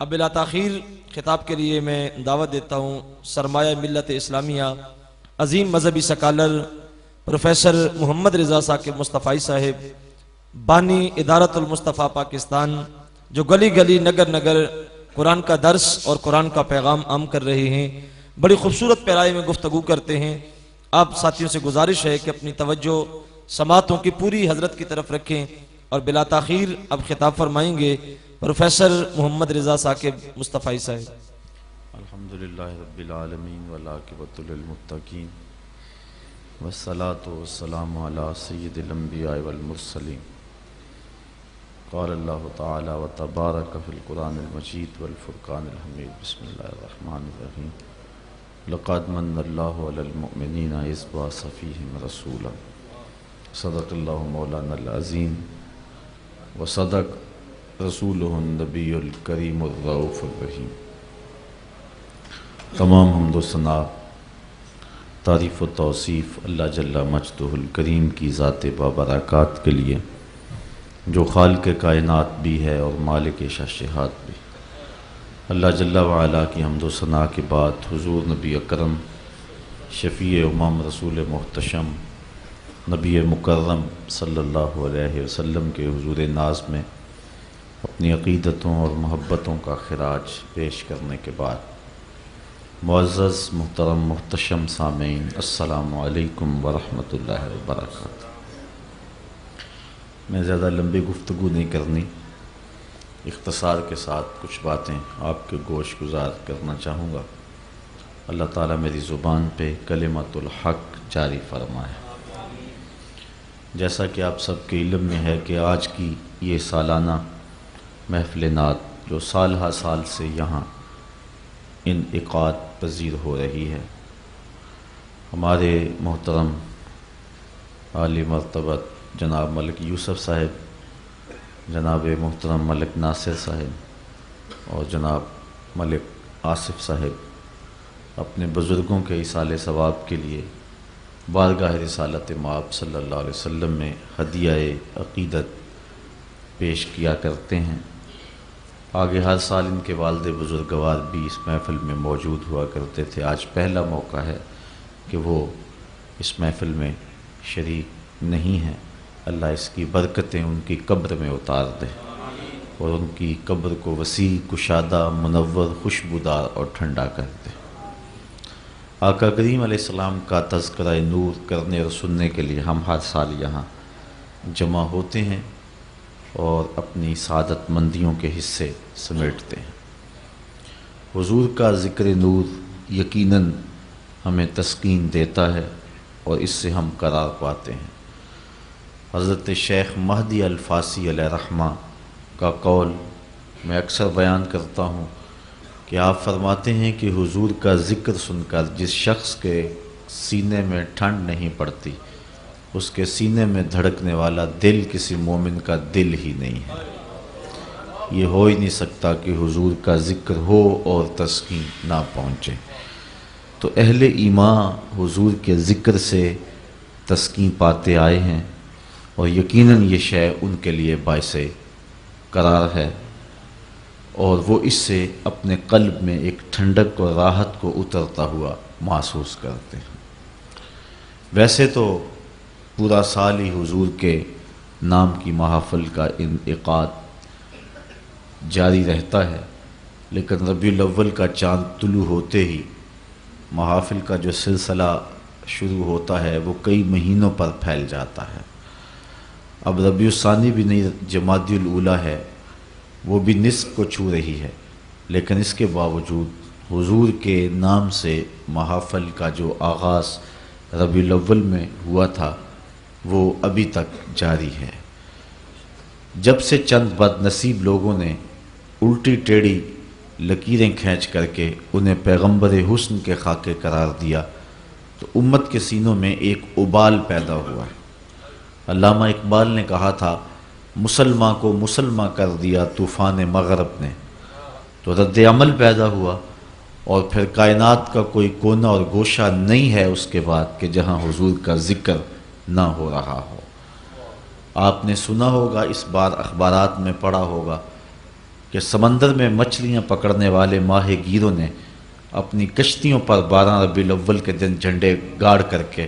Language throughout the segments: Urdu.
اب بلا تاخیر خطاب کے لیے میں دعوت دیتا ہوں سرمایہ ملت اسلامیہ عظیم مذہبی سکالر پروفیسر محمد رضا ثاقب مصطفی صاحب، بانی ادارت المصطفیٰ پاکستان، جو گلی گلی نگر نگر قرآن کا درس اور قرآن کا پیغام عام کر رہے ہیں، بڑی خوبصورت پیرائے میں گفتگو کرتے ہیں۔ آپ ساتھیوں سے گزارش ہے کہ اپنی توجہ سماعتوں کی پوری حضرت کی طرف رکھیں اور بلا تاخیر اب خطاب فرمائیں گے پروفیسر محمد رضا ثاقب مصطفی صاحب۔ الحمدللہ رب العالمین والعاقبۃ للمتقین والصلاة والسلام علی سید الانبیاء والمرسلین۔ قال اللہ تعالی وتبارک فی القرآن المجید والفرقان الحمید۔ بسم اللہ الرحمن الرحیم۔ لقد من اللہ علی المؤمنین اذ بعث فیہم رسولا، صدق اللہ مولانا العظیم وصدق رسولہ النبی الکریم الرؤوف الرحیم۔ تمام حمد و ثنا، تعریف و توصیف اللہ جل مجدہ الکریم کی ذات بابرکات کے لیے، جو خالق کائنات بھی ہے اور مالک شاشہات بھی۔ اللہ جل وعلا کی حمد و ثنا کے بعد حضور نبی اکرم شفیع امم رسول محتشم نبی مکرم صلی اللہ علیہ وسلم کے حضور ناز میں اپنی عقیدتوں اور محبتوں کا خراج پیش کرنے کے بعد، معزز محترم محتشم سامعین، السلام علیکم ورحمۃ اللہ وبرکاتہ۔ میں زیادہ لمبی گفتگو نہیں کرنی، اختصار کے ساتھ کچھ باتیں آپ کے گوش گزار کرنا چاہوں گا۔ اللہ تعالیٰ میری زبان پہ کلمۃ الحق جاری فرمائے۔ جیسا کہ آپ سب کے علم میں ہے کہ آج کی یہ سالانہ محفل نعت جو سال ہر سال سے یہاں انعقاد پذیر ہو رہی ہے، ہمارے محترم عالی مرتبت جناب ملک یوسف صاحب، جناب محترم ملک ناصر صاحب اور جناب ملک آصف صاحب اپنے بزرگوں کے ایصال ثواب کے لیے بارگاہ رسالت مآب صلی اللہ علیہ وسلم میں ہدیہ عقیدت پیش کیا کرتے ہیں۔ آگے ہر سال ان کے والد بزرگوار بھی اس محفل میں موجود ہوا کرتے تھے۔ آج پہلا موقع ہے کہ وہ اس محفل میں شریک نہیں ہیں۔ اللہ اس کی برکتیں ان کی قبر میں اتار دے اور ان کی قبر کو وسیع، کشادہ، منور، خوشبودار اور ٹھنڈا کر دے۔ آقا کریم علیہ السلام کا تذکرہ نور کرنے اور سننے کے لیے ہم ہر سال یہاں جمع ہوتے ہیں اور اپنی سعادت مندیوں کے حصے سمیٹتے ہیں۔ حضور کا ذکر نور یقیناً ہمیں تسکین دیتا ہے اور اس سے ہم قرار پاتے ہیں۔ حضرت شیخ مہدی الفاسی علیہ رحمہ کا قول میں اکثر بیان کرتا ہوں کہ آپ فرماتے ہیں کہ حضور کا ذکر سن کر جس شخص کے سینے میں ٹھنڈ نہیں پڑتی، اس کے سینے میں دھڑکنے والا دل کسی مومن کا دل ہی نہیں ہے۔ یہ ہو ہی نہیں سکتا کہ حضور کا ذکر ہو اور تسکین نہ پہنچے۔ تو اہل ایمان حضور کے ذکر سے تسکین پاتے آئے ہیں اور یقیناً یہ شے ان کے لیے باعث قرار ہے اور وہ اس سے اپنے قلب میں ایک ٹھنڈک اور راحت کو اترتا ہوا محسوس کرتے ہیں۔ ویسے تو پورا سال ہی حضور کے نام کی محافل کا انعقاد جاری رہتا ہے، لیکن ربیع الاول کا چاند طلوع ہوتے ہی محافل کا جو سلسلہ شروع ہوتا ہے وہ کئی مہینوں پر پھیل جاتا ہے۔ اب ربیع الثانی بھی نہیں، جمادی الاولیٰ ہے، وہ بھی نصف کو چھو رہی ہے، لیکن اس کے باوجود حضور کے نام سے محافل کا جو آغاز ربیع الاول میں ہوا تھا وہ ابھی تک جاری ہے۔ جب سے چند بد نصیب لوگوں نے الٹی ٹیڑھی لکیریں کھینچ کر کے انہیں پیغمبر حسن کے خاکے قرار دیا تو امت کے سینوں میں ایک ابال پیدا ہوا۔ علامہ اقبال نے کہا تھا، مسلمان کو مسلمان کر دیا طوفان مغرب نے، تو رد عمل پیدا ہوا اور پھر کائنات کا کوئی کونا اور گوشہ نہیں ہے اس کے بعد کہ جہاں حضور کا ذکر نہ ہو رہا ہو۔ آپ نے سنا ہوگا، اس بار اخبارات میں پڑھا ہوگا کہ سمندر میں مچھلیاں پکڑنے والے ماہی گیروں نے اپنی کشتیوں پر 12 ربیع الاول کے دن جھنڈے گاڑ کر کے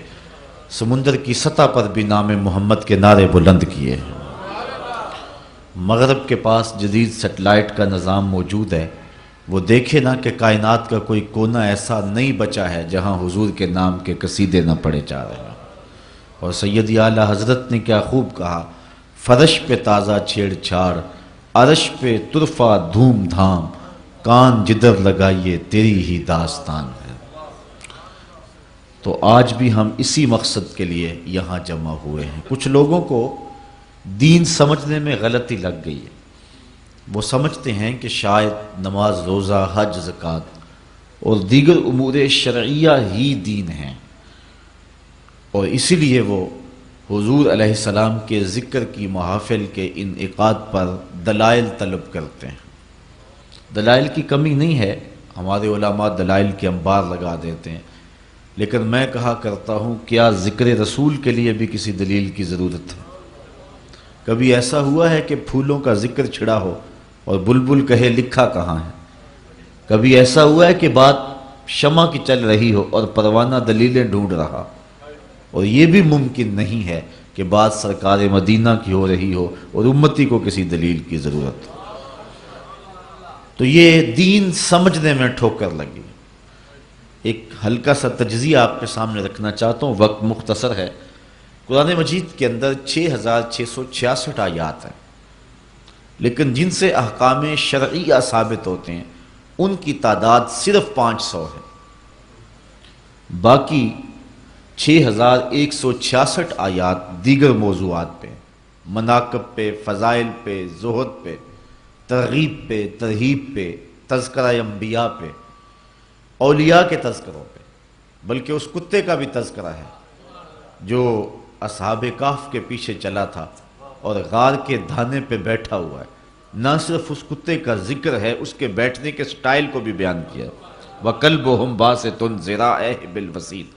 سمندر کی سطح پر بھی نام محمد کے نعرے بلند کیے ہیں۔ مغرب کے پاس جدید سیٹلائٹ کا نظام موجود ہے، وہ دیکھے نا کہ کائنات کا کوئی کونا ایسا نہیں بچا ہے جہاں حضور کے نام کے قصیدے نہ پڑھے جا رہے ہیں۔ اور سیدی اعلیٰ حضرت نے کیا خوب کہا، فرش پہ تازہ چھیڑ چھاڑ، عرش پہ طرفہ دھوم دھام، کان جدر لگائیے تیری ہی داستان ہے۔ تو آج بھی ہم اسی مقصد کے لیے یہاں جمع ہوئے ہیں۔ کچھ لوگوں کو دین سمجھنے میں غلطی لگ گئی ہے، وہ سمجھتے ہیں کہ شاید نماز، روزہ، حج، زکوٰۃ اور دیگر امور شرعیہ ہی دین ہیں، اور اسی لیے وہ حضور علیہ السلام کے ذکر کی محافل کے انعقاد پر دلائل طلب کرتے ہیں۔ دلائل کی کمی نہیں ہے، ہمارے علماء دلائل کے انبار لگا دیتے ہیں، لیکن میں کہا کرتا ہوں کیا ذکر رسول کے لیے بھی کسی دلیل کی ضرورت ہے؟ کبھی ایسا ہوا ہے کہ پھولوں کا ذکر چھڑا ہو اور بلبل کہے لکھا کہاں ہے؟ کبھی ایسا ہوا ہے کہ بات شمع کی چل رہی ہو اور پروانہ دلیلیں ڈھونڈ رہا؟ اور یہ بھی ممکن نہیں ہے کہ بات سرکار مدینہ کی ہو رہی ہو اور امتی کو کسی دلیل کی ضرورت ہو۔ تو یہ دین سمجھنے میں ٹھوکر لگی۔ ایک ہلکا سا تجزیہ آپ کے سامنے رکھنا چاہتا ہوں، وقت مختصر ہے۔ قرآن مجید کے اندر 6666 آیات ہیں، لیکن جن سے احکام شرعیہ ثابت ہوتے ہیں ان کی تعداد صرف 500 ہے۔ باقی 6166 آیات دیگر موضوعات پہ، مناقب پہ، فضائل پہ، زہد پہ، ترغیب پہ، ترہیب پہ، تذکرہ انبیاء پہ، اولیاء کے تذکروں پہ، بلکہ اس کتے کا بھی تذکرہ ہے جو اصحاب کہف کے پیچھے چلا تھا اور غار کے دھانے پہ بیٹھا ہوا ہے۔ نہ صرف اس کتے کا ذکر ہے، اس کے بیٹھنے کے سٹائل کو بھی بیان کیا۔ وَقَلْبُهُمْ بَاسِطٌ ذِرَاعَيْهِ بِالْوَسِيدِ،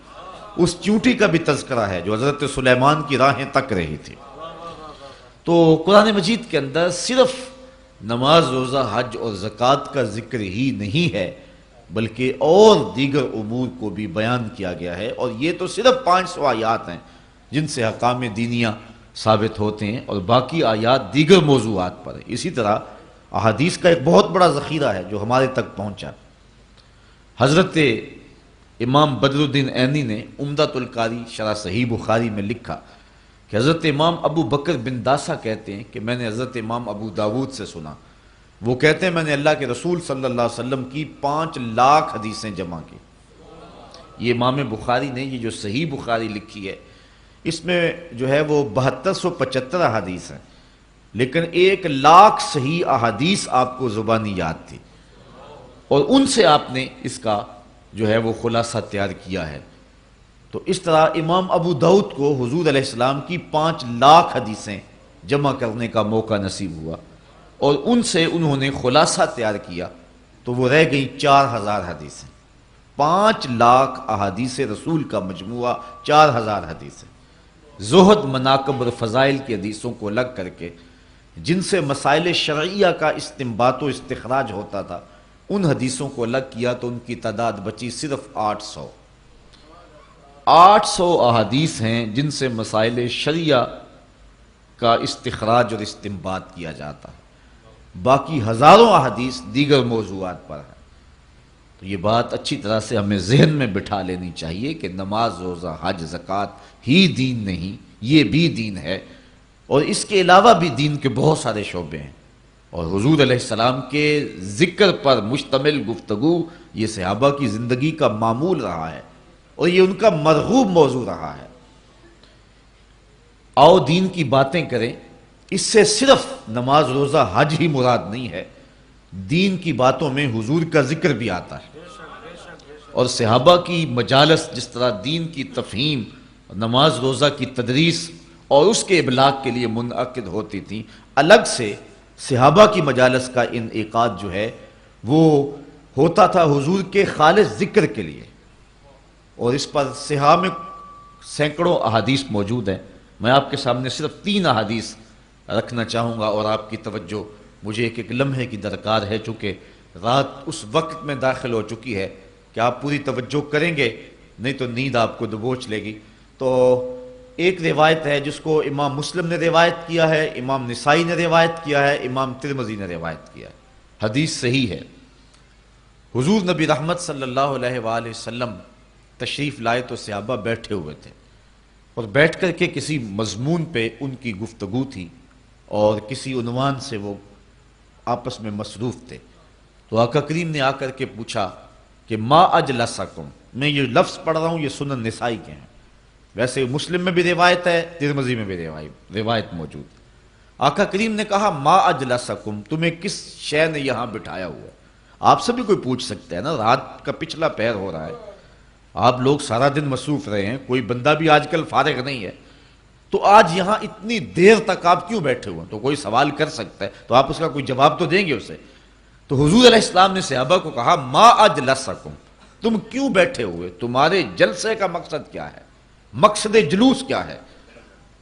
اس چونٹی کا بھی تذکرہ ہے جو حضرت سلیمان کی راہیں تک رہی تھی۔ تو قرآن مجید کے اندر صرف نماز، روزہ، حج اور زکوٰۃ کا ذکر ہی نہیں ہے، بلکہ اور دیگر امور کو بھی بیان کیا گیا ہے، اور یہ تو صرف 500 آیات ہیں جن سے احکام دینیہ ثابت ہوتے ہیں، اور باقی آیات دیگر موضوعات پر ہیں۔ اسی طرح احادیث کا ایک بہت بڑا ذخیرہ ہے جو ہمارے تک پہنچا۔ حضرت امام بدر الدین عینی نے عمدۃ القاری شرح صحیح بخاری میں لکھا کہ حضرت امام ابو بکر بن داسہ کہتے ہیں کہ میں نے حضرت امام ابو داود سے سنا، وہ کہتے ہیں میں نے اللہ کے رسول صلی اللہ علیہ وسلم کی 5 لاکھ حدیثیں جمع کی۔ یہ امام بخاری نے یہ جو صحیح بخاری لکھی ہے، اس میں جو ہے وہ 7275 احادیث ہیں، لیکن 1 لاکھ صحیح احادیث آپ کو زبانی یاد تھی، اور ان سے آپ نے اس کا جو ہے وہ خلاصہ تیار کیا ہے۔ تو اس طرح امام ابو داؤد کو حضور علیہ السلام کی 5 لاکھ حدیثیں جمع کرنے کا موقع نصیب ہوا، اور ان سے انہوں نے خلاصہ تیار کیا، تو وہ رہ گئیں 4000 حدیثیں۔ 5 لاکھ احادیث رسول کا مجموعہ 4000 حدیثیں، زہد، مناقب اور فضائل کی حدیثوں کو الگ کر کے جن سے مسائل شرعیہ کا استنباط و استخراج ہوتا تھا، ان حدیثوں کو الگ کیا تو ان کی تعداد بچی صرف 800۔ 800 احادیث ہیں جن سے مسائل شرعیہ کا استخراج اور استنباط کیا جاتا ہے، باقی ہزاروں احادیث دیگر موضوعات پر ہیں۔ تو یہ بات اچھی طرح سے ہمیں ذہن میں بٹھا لینی چاہیے کہ نماز، روزہ، حج، زکوٰۃ ہی دین نہیں، یہ بھی دین ہے، اور اس کے علاوہ بھی دین کے بہت سارے شعبے ہیں، اور حضور علیہ السلام کے ذکر پر مشتمل گفتگو یہ صحابہ کی زندگی کا معمول رہا ہے، اور یہ ان کا مرغوب موضوع رہا ہے۔ آؤ دین کی باتیں کریں، اس سے صرف نماز، روزہ، حج ہی مراد نہیں ہے، دین کی باتوں میں حضور کا ذکر بھی آتا ہے، اور صحابہ کی مجالس جس طرح دین کی تفہیم، نماز روزہ کی تدریس اور اس کے ابلاغ کے لیے منعقد ہوتی تھیں، الگ سے صحابہ کی مجالس کا انعقاد جو ہے وہ ہوتا تھا حضور کے خالص ذکر کے لیے، اور اس پر صحابہ میں سینکڑوں احادیث موجود ہیں۔ میں آپ کے سامنے صرف 3 احادیث رکھنا چاہوں گا اور آپ کی توجہ مجھے ایک لمحے کی درکار ہے، چونکہ رات اس وقت میں داخل ہو چکی ہے کہ آپ پوری توجہ کریں گے، نہیں تو نیند آپ کو دبوچ لے گی۔ تو ایک روایت ہے جس کو امام مسلم نے روایت کیا ہے، امام نسائی نے روایت کیا ہے، امام ترمذی نے روایت کیا ہے، حدیث صحیح ہے۔ حضور نبی رحمت صلی اللہ علیہ وآلہ وسلم تشریف لائے تو صحابہ بیٹھے ہوئے تھے، اور بیٹھ کر کے کسی مضمون پہ ان کی گفتگو تھی اور کسی عنوان سے وہ آپس میں مصروف تھے۔ تو آقا کریم نے آ کر کے پوچھا کہ ما اجلسکم، میں یہ لفظ پڑھ رہا ہوں یہ سنن نسائی کے ہیں، ویسے مسلم میں بھی روایت ہے، ترمذی میں بھی روایت موجود ہے۔ آقا کریم نے کہا ما اجلسکم، تمہیں کس شے نے یہاں بٹھایا ہوا ہے؟ آپ سے بھی کوئی پوچھ سکتا ہے نا، رات کا پچھلا پہر ہو رہا ہے، آپ لوگ سارا دن مصروف رہے ہیں، کوئی بندہ بھی آج کل فارغ نہیں ہے، تو آج یہاں اتنی دیر تک آپ کیوں بیٹھے ہوئے ہیں؟ تو کوئی سوال کر سکتا ہے، تو آپ اس کا کوئی جواب تو دیں گے اسے۔ تو حضور علیہ السلام نے صحابہ کو کہا ما اجلسکم، تم کیوں بیٹھے ہوئے، تمہارے جلسے کا مقصد کیا ہے، مقصد جلوس کیا ہے؟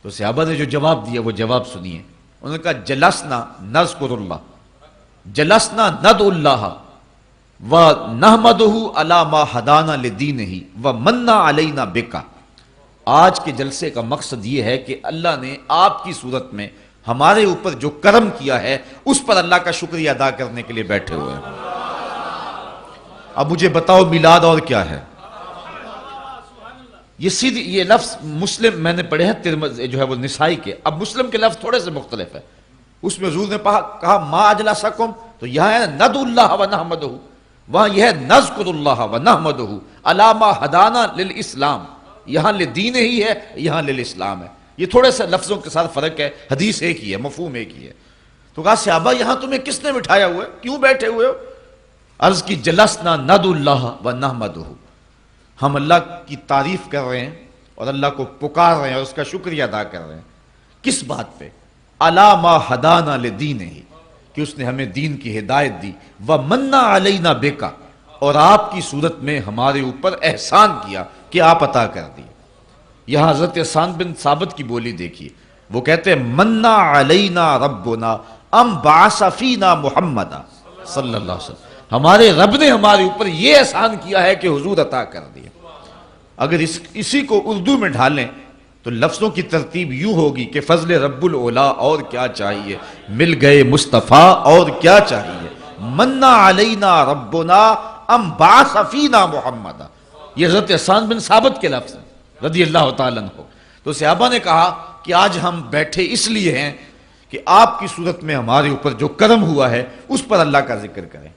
تو صحابہ نے جو جواب دیا وہ جواب سنیے۔ انہوں نے کہا جلسنا نذکر اللہ، جلسنا ندعو اللہ وَنَحْمَدُهُ عَلَى مَا هَدَانَا لِدِينِهِ وَمَنَّ عَلَيْنَا بِكَ، آج کے جلسے کا مقصد یہ ہے کہ اللہ نے آپ کی صورت میں ہمارے اوپر جو کرم کیا ہے اس پر اللہ کا شکریہ ادا کرنے کے لیے بیٹھے ہوئے ہیں۔ اب مجھے بتاؤ میلاد اور کیا ہے؟ یہ لفظ مسلم میں نے پڑھے ہیں، جو ہے وہ نسائی کے، اب مسلم کے لفظ تھوڑے سے مختلف ہے۔ اس میں حضور نے کہا ما اجلسکم، تو یہاں ہے ندعو اللہ ونحمدہ، وہاں یہ ہے نذکر اللہ ونحمدہ علی ما ہدانا للاسلام، یہاں لدین ہی ہے، یہاں للاسلام ہے، یہ تھوڑے سے لفظوں کے ساتھ فرق ہے، حدیث ایک ہی ہے، مفہوم ایک ہی ہے۔ تو کہا صحابہ یہاں تمہیں کس نے بٹھایا ہوا ہے، کیوں بیٹھے ہوئے ہو؟ عرض کی جلسنا ندعو اللہ ونحمدہ، ہم اللہ کی تعریف کر رہے ہیں اور اللہ کو پکار رہے ہیں اور اس کا شکریہ ادا کر رہے ہیں۔ کس بات پہ؟ علی ما ہدانا لدینہ، کہ اس نے ہمیں دین کی ہدایت دی، وَمَنَّ عَلَيْنَا بِكَ، اور آپ کی صورت میں ہمارے اوپر احسان کیا کہ آپ عطا کر دی۔ یہاں حضرت حسان بن ثابت کی بولی دیکھیے، وہ کہتے ہیں مَنَّ عَلَيْنَا رَبُّنَا أَمْ بَعَثَ فِينَا مُحَمَّدًا صلی اللہ علیہ وسلم، ہمارے رب نے ہمارے اوپر یہ احسان کیا ہے کہ حضور عطا کر دیا۔ اگر اسی کو اردو میں ڈھالیں تو لفظوں کی ترتیب یوں ہوگی کہ فضل رب العلا اور کیا چاہیے، مل گئے مصطفیٰ اور کیا چاہیے، منا علینا ربنا ام بعث فینا محمد، یہ حضرت حسان بن ثابت کے لفظ ہیں رضی اللہ تعالیٰ عنہ۔ تو صحابہ نے کہا کہ آج ہم بیٹھے اس لیے ہیں کہ آپ کی صورت میں ہمارے اوپر جو کرم ہوا ہے اس پر اللہ کا ذکر کریں۔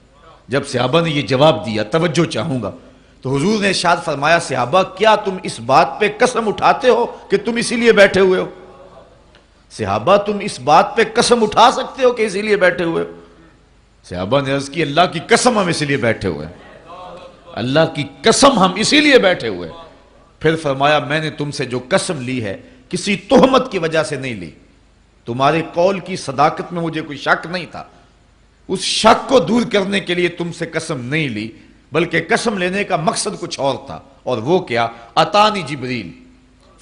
جب صحابہ نے یہ جواب دیا، توجہ چاہوں گا، تو حضور نے ارشاد فرمایا صحابہ کیا تم اس بات پہ قسم اٹھاتے ہو کہ تم اسی لیے بیٹھے ہوئے ہو؟ صحابہ تم اس بات پہ قسم اٹھا سکتے ہو کہ اسی لیے بیٹھے ہوئے ہو؟ صحابہ نے عرض کی اللہ کی قسم ہم اسی لیے بیٹھے ہوئے ہیں، اللہ کی قسم ہم اسی لیے بیٹھے ہوئے ہیں۔ پھر فرمایا میں نے تم سے جو قسم لی ہے کسی تہمت کی وجہ سے نہیں لی، تمہارے قول کی صداقت میں مجھے کوئی شک نہیں تھا، اس شک کو دور کرنے کے لیے تم سے قسم نہیں لی، بلکہ قسم لینے کا مقصد کچھ اور تھا، اور وہ کیا؟ اتانی جبریل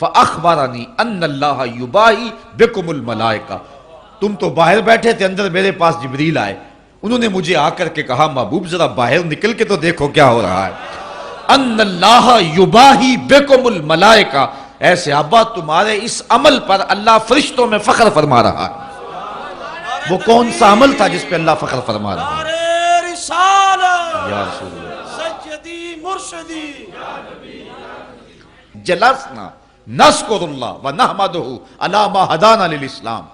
فاخبرنی ان اللہ یباہی بکم الملائکہ، تم تو باہر بیٹھے تھے، اندر میرے پاس جبریل آئے، انہوں نے مجھے آ کر کے کہا محبوب ذرا باہر نکل کے تو دیکھو کیا ہو رہا ہے، ان اللہ یباہی بکم الملائکہ، اے صحابہ تمہارے اس عمل پر اللہ فرشتوں میں فخر فرما رہا ہے۔ وہ کون سا عمل تھا جس پہ اللہ فخر فرما رہا ہے؟ یا رسول اللہ سیدی مرشدی جلسنا نذکر اللہ ونحمدہ علی ما ہدانا للاسلام،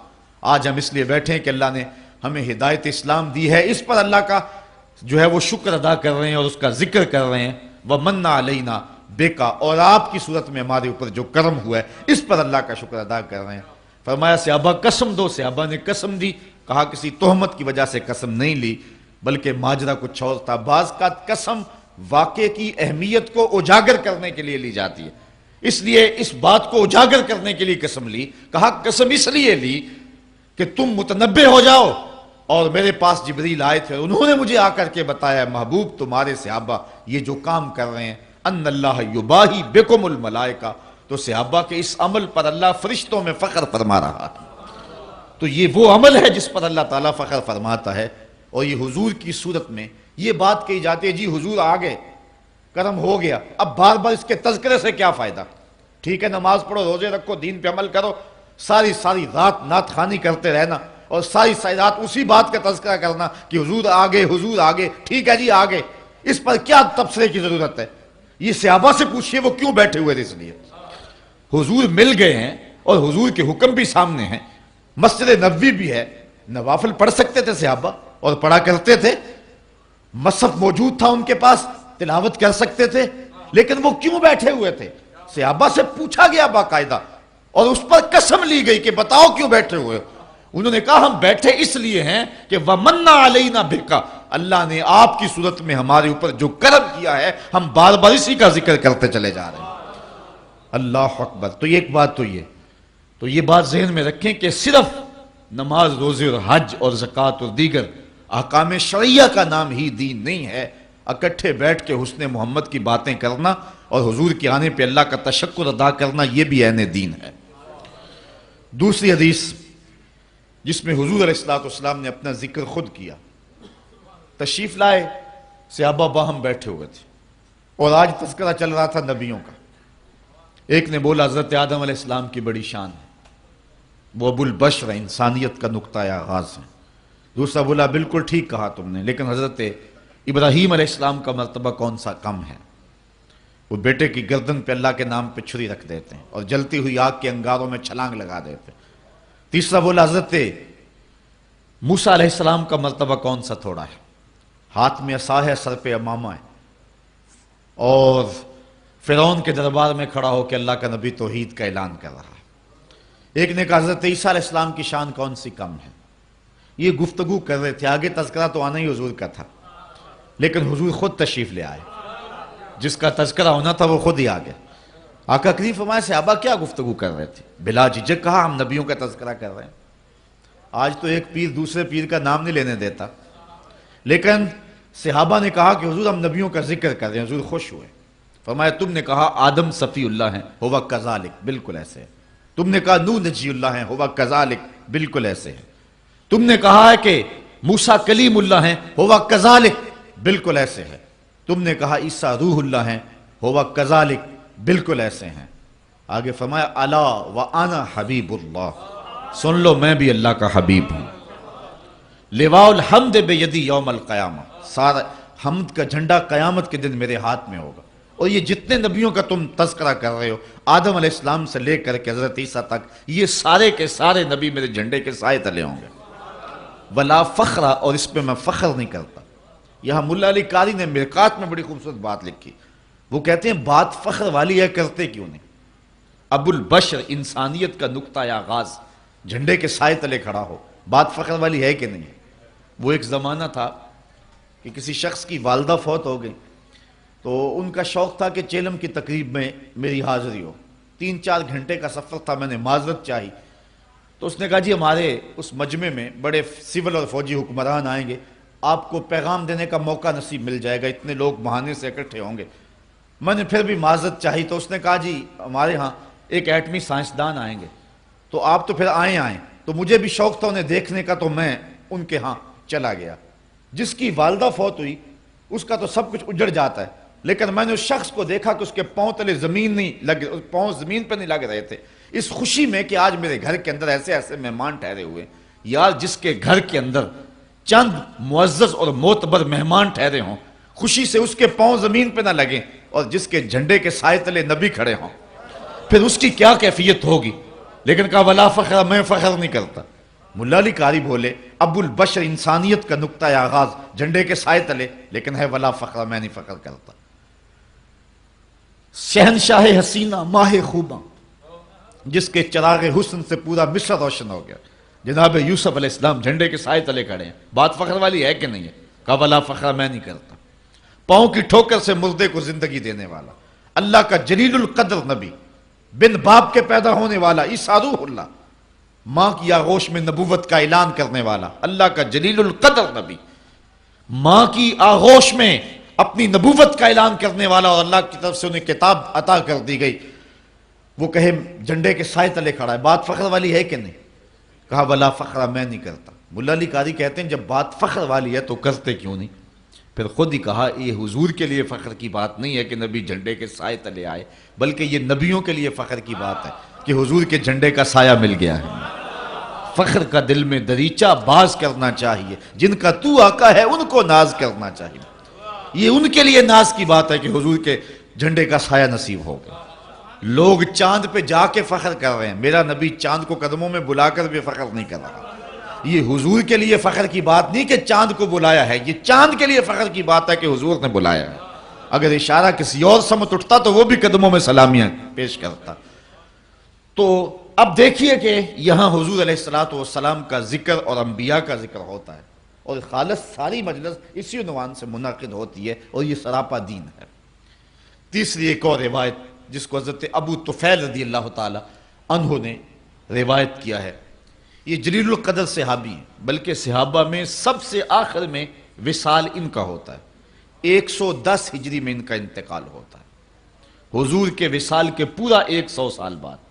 آج ہم اس لیے بیٹھے ہیں کہ اللہ نے ہمیں ہدایت اسلام دی ہے، اس پر اللہ کا جو ہے وہ شکر ادا کر رہے ہیں اور اس کا ذکر کر رہے ہیں، وَمَنَّ عَلَيْنَا بِكَ، اور آپ کی صورت میں ہمارے اوپر جو کرم ہوا ہے اس پر اللہ کا شکر ادا کر رہے ہیں۔ فرمایا صحابہ قسم دو، صحابہ نے قسم دی، کہا کسی تہمت کی وجہ سے قسم نہیں لی بلکہ ماجرا کچھ اور تھا۔ بعض کا قسم واقعے کی اہمیت کو اجاگر کرنے کے لیے لی جاتی ہے، اس لیے اس بات کو اجاگر کرنے کے لیے قسم لی، کہا قسم اس لیے لی کہ تم متنبہ ہو جاؤ، اور میرے پاس جبریل آئے تھے، انہوں نے مجھے آ کر کے بتایا محبوب تمہارے صحابہ یہ جو کام کر رہے ہیں، ان اللہ یباہی بکم الملائکہ، تو صحابہ کے اس عمل پر اللہ فرشتوں میں فخر فرما رہا ہے۔ تو یہ وہ عمل ہے جس پر اللہ تعالیٰ فخر فرماتا ہے. اور یہ حضور کی صورت میں یہ بات کہی جاتی ہے جی حضور آ گئے، کرم ہو گیا، اب بار بار اس کے تذکرے سے کیا فائدہ؟ ٹھیک ہے نماز پڑھو، روزے رکھو، دین پہ عمل کرو، ساری رات نعت خوانی کرتے رہنا اور ساری رات اسی بات کا تذکرہ کرنا کہ حضور آ گئے، حضور آ گئے. ٹھیک ہے جی آ گئے، اس پر کیا تبصرے کی ضرورت ہے؟ یہ صحابہ سے پوچھئے وہ کیوں بیٹھے ہوئے تھے. اس لیے حضور مل گئے ہیں اور حضور کے حکم بھی سامنے ہیں، مسجد نبوی بھی ہے، نوافل پڑھ سکتے تھے صحابہ اور پڑھا کرتے تھے، مصحف موجود تھا ان کے پاس، تلاوت کر سکتے تھے، لیکن وہ کیوں بیٹھے ہوئے تھے؟ صحابہ سے پوچھا گیا باقاعدہ اور اس پر قسم لی گئی کہ بتاؤ کیوں بیٹھے ہوئے؟ انہوں نے کہا ہم بیٹھے اس لیے ہیں کہ وَمَنَّ عَلَيْنَا بِكَ، اللہ نے آپ کی صورت میں ہمارے اوپر جو کرم کیا ہے ہم بار بار اسی کا ذکر کرتے چلے جا رہے ہیں. اللہ اکبر. تو یہ ایک بات تو یہ بات ذہن میں رکھیں کہ صرف نماز، روزے اور حج اور زکوٰۃ اور دیگر احکام شرعیہ کا نام ہی دین نہیں ہے. اکٹھے بیٹھ کے حسن محمد کی باتیں کرنا اور حضور کے آنے پہ اللہ کا تشکر ادا کرنا یہ بھی عین دین ہے. دوسری حدیث جس میں حضور علیہ السلام نے اپنا ذکر خود کیا، تشریف لائے، صحابہ باہم بیٹھے ہوئے تھے اور آج تذکرہ چل رہا تھا نبیوں کا. ایک نے بولا حضرت آدم علیہ السلام کی بڑی شان ہے، وہ ابو البشر ہے، انسانیت کا نقطۂ آغاز ہے. دوسرا بولا بالکل ٹھیک کہا تم نے، لیکن حضرت ابراہیم علیہ السلام کا مرتبہ کون سا کم ہے؟ وہ بیٹے کی گردن پہ اللہ کے نام پہ چھری رکھ دیتے ہیں اور جلتی ہوئی آگ کے انگاروں میں چھلانگ لگا دیتے ہیں. تیسرا بولا حضرت موسیٰ علیہ السلام کا مرتبہ کون سا تھوڑا ہے، ہاتھ میں عصا ہے، سر پہ امامہ ہے اور فرعون کے دربار میں کھڑا ہو کے اللہ کا نبی توحید کا اعلان کر رہا ہے. ایک نے کہا حضرت عیسیٰ علیہ السلام کی شان کون سی کم ہے. یہ گفتگو کر رہے تھے، آگے تذکرہ تو آنا ہی حضور کا تھا، لیکن حضور خود تشریف لے آئے، جس کا تذکرہ ہونا تھا وہ خود ہی آ گئے. آقا کریم فرمایا صحابہ کیا گفتگو کر رہے تھے؟ بلا جھجک کہا ہم نبیوں کا تذکرہ کر رہے ہیں. آج تو ایک پیر دوسرے پیر کا نام نہیں لینے دیتا، لیکن صحابہ نے کہا کہ حضور ہم نبیوں کا ذکر کر رہے ہیں. حضور خوش ہوئے، فرمایا تم نے کہا آدم صفی اللہ ہیں، ہوا کذالک، بالکل ایسے ہے. تم نے کہا نوح نجی اللہ ہیں، ہوا کذالک، بالکل ایسے ہے. تم نے کہا ہے کہ موسیٰ کلیم اللہ ہیں، ہوا کذالک، بالکل ایسے ہے. تم نے کہا عیسیٰ روح اللہ ہیں، ہوا کذالک، بالکل ایسے ہیں. آگے فرمایا الا وانا حبیب اللہ، سن لو میں بھی اللہ کا حبیب ہوں. لواء الحمد بیدی یوم القیامہ، سارا حمد کا جھنڈا قیامت کے دن میرے ہاتھ میں ہوگا. اور یہ جتنے نبیوں کا تم تذکرہ کر رہے ہو، آدم علیہ السلام سے لے کر کے حضرت عیسیٰ تک، یہ سارے کے سارے نبی میرے جھنڈے کے سائے تلے ہوں گے. ولا فخرا، اور اس پہ میں فخر نہیں کرتا. یہاں ملا علی قاری نے مرقات میں بڑی خوبصورت بات لکھی. وہ کہتے ہیں بات فخر والی ہے، کرتے کیوں نہیں؟ ابو البشر، انسانیت کا نقطۂ آغاز، جھنڈے کے سائے تلے کھڑا ہو، بات فخر والی ہے کہ نہیں؟ وہ ایک زمانہ تھا کہ کسی شخص کی والدہ فوت ہو گئی، تو ان کا شوق تھا کہ چیلم کی تقریب میں میری حاضری ہو. 3-4 گھنٹے کا سفر تھا، میں نے معذرت چاہی. تو اس نے کہا جی ہمارے اس مجمع میں بڑے سول اور فوجی حکمران آئیں گے، آپ کو پیغام دینے کا موقع نصیب مل جائے گا، اتنے لوگ بہانے سے اکٹھے ہوں گے. میں نے پھر بھی معذرت چاہی. تو اس نے کہا جی ہمارے ہاں ایک ایٹمی سائنسدان آئیں گے، تو آپ تو پھر آئیں. تو مجھے بھی شوق تھا انہیں دیکھنے کا، تو میں ان کے ہاں چلا گیا. جس کی والدہ فوت ہوئی اس کا تو سب کچھ اجڑ جاتا ہے، لیکن میں نے اس شخص کو دیکھا کہ اس کے پاؤں تلے زمین نہیں لگ، پاؤں زمین پہ نہیں لگ رہے تھے، اس خوشی میں کہ آج میرے گھر کے اندر ایسے ایسے مہمان ٹھہرے ہوئے. یار جس کے گھر کے اندر چند معزز اور معتبر مہمان ٹھہرے ہوں، خوشی سے اس کے پاؤں زمین پہ نہ لگیں، اور جس کے جھنڈے کے سائے تلے نبی کھڑے ہوں، پھر اس کی کیا کیفیت ہوگی. لیکن کہا ولا فخر، میں فخر نہیں کرتا. ملا علی قاری بولے ابو البشر، انسانیت کا نقطۂ آغاز، جھنڈے کے سائے تلے، لیکن ہے ولا فخر، میں نہیں فخر کرتا. شہنشاہ حسینہ، ماہ خوباں، جس کے چراغ حسن سے پورا مصر روشن ہو گیا، جناب یوسف علیہ السلام جھنڈے کے سائے تلے کھڑے ہیں. بات فخر والی ہے کہ نہیں ہے؟ کہا ولا فخر، میں نہیں کرتا. پاؤں کی ٹھوکر سے مردے کو زندگی دینے والا، اللہ کا جلیل القدر نبی، بن باپ کے پیدا ہونے والا، عیسیٰ روح اللہ، ماں کی آغوش میں نبوت کا اعلان کرنے والا، اللہ کا جلیل القدر نبی، ماں کی آغوش میں اپنی نبوت کا اعلان کرنے والا، اور اللہ کی طرف سے انہیں کتاب عطا کر دی گئی. وہ کہے جھنڈے کے سائے تلے کھڑا ہے، بات فخر والی ہے کہ نہیں؟ کہا ولا فخر، میں نہیں کرتا۔ ملا علی قاری کہتے ہیں جب بات فخر والی ہے تو کرتے کیوں نہیں؟ پھر خود ہی کہا یہ حضور کے لیے فخر کی بات نہیں ہے کہ نبی جھنڈے کے سائے تلے آئے، بلکہ یہ نبیوں کے لیے فخر کی بات ہے کہ حضور کے جھنڈے کا سایہ مل گیا ہے۔ فخر کا دل میں دریچہ باز کرنا چاہیے، جن کا تو آقا ہے ان کو ناز کرنا چاہیے۔ یہ ان کے لیے ناز کی بات ہے کہ حضور کے جھنڈے کا سایہ نصیب ہو گیا۔ لوگ چاند پہ جا کے فخر کر رہے ہیں، میرا نبی چاند کو قدموں میں بلا کر بھی فخر نہیں کر رہا۔ یہ حضور کے لیے فخر کی بات نہیں کہ چاند کو بلایا ہے، یہ چاند کے لیے فخر کی بات ہے کہ حضور نے بلایا ہے۔ اگر اشارہ کسی اور سمت اٹھتا تو وہ بھی قدموں میں سلامیاں پیش کرتا۔ تو اب دیکھیے کہ یہاں حضور علیہ السلام کا ذکر اور انبیاء کا ذکر ہوتا ہے، اور خالص ساری مجلس اسی عنوان سے منعقد ہوتی ہے، اور یہ سراپا دین ہے۔ تیسری ایک اور روایت جس کو حضرت ابو طفیل رضی اللہ تعالی عنہ نے روایت کیا ہے، یہ جلیل القدر صحابی ہیں، بلکہ صحابہ میں سب سے آخر میں وصال ان کا ہوتا ہے۔ 110 ہجری میں ان کا انتقال ہوتا ہے، حضور کے وصال کے پورا 100 سال بعد۔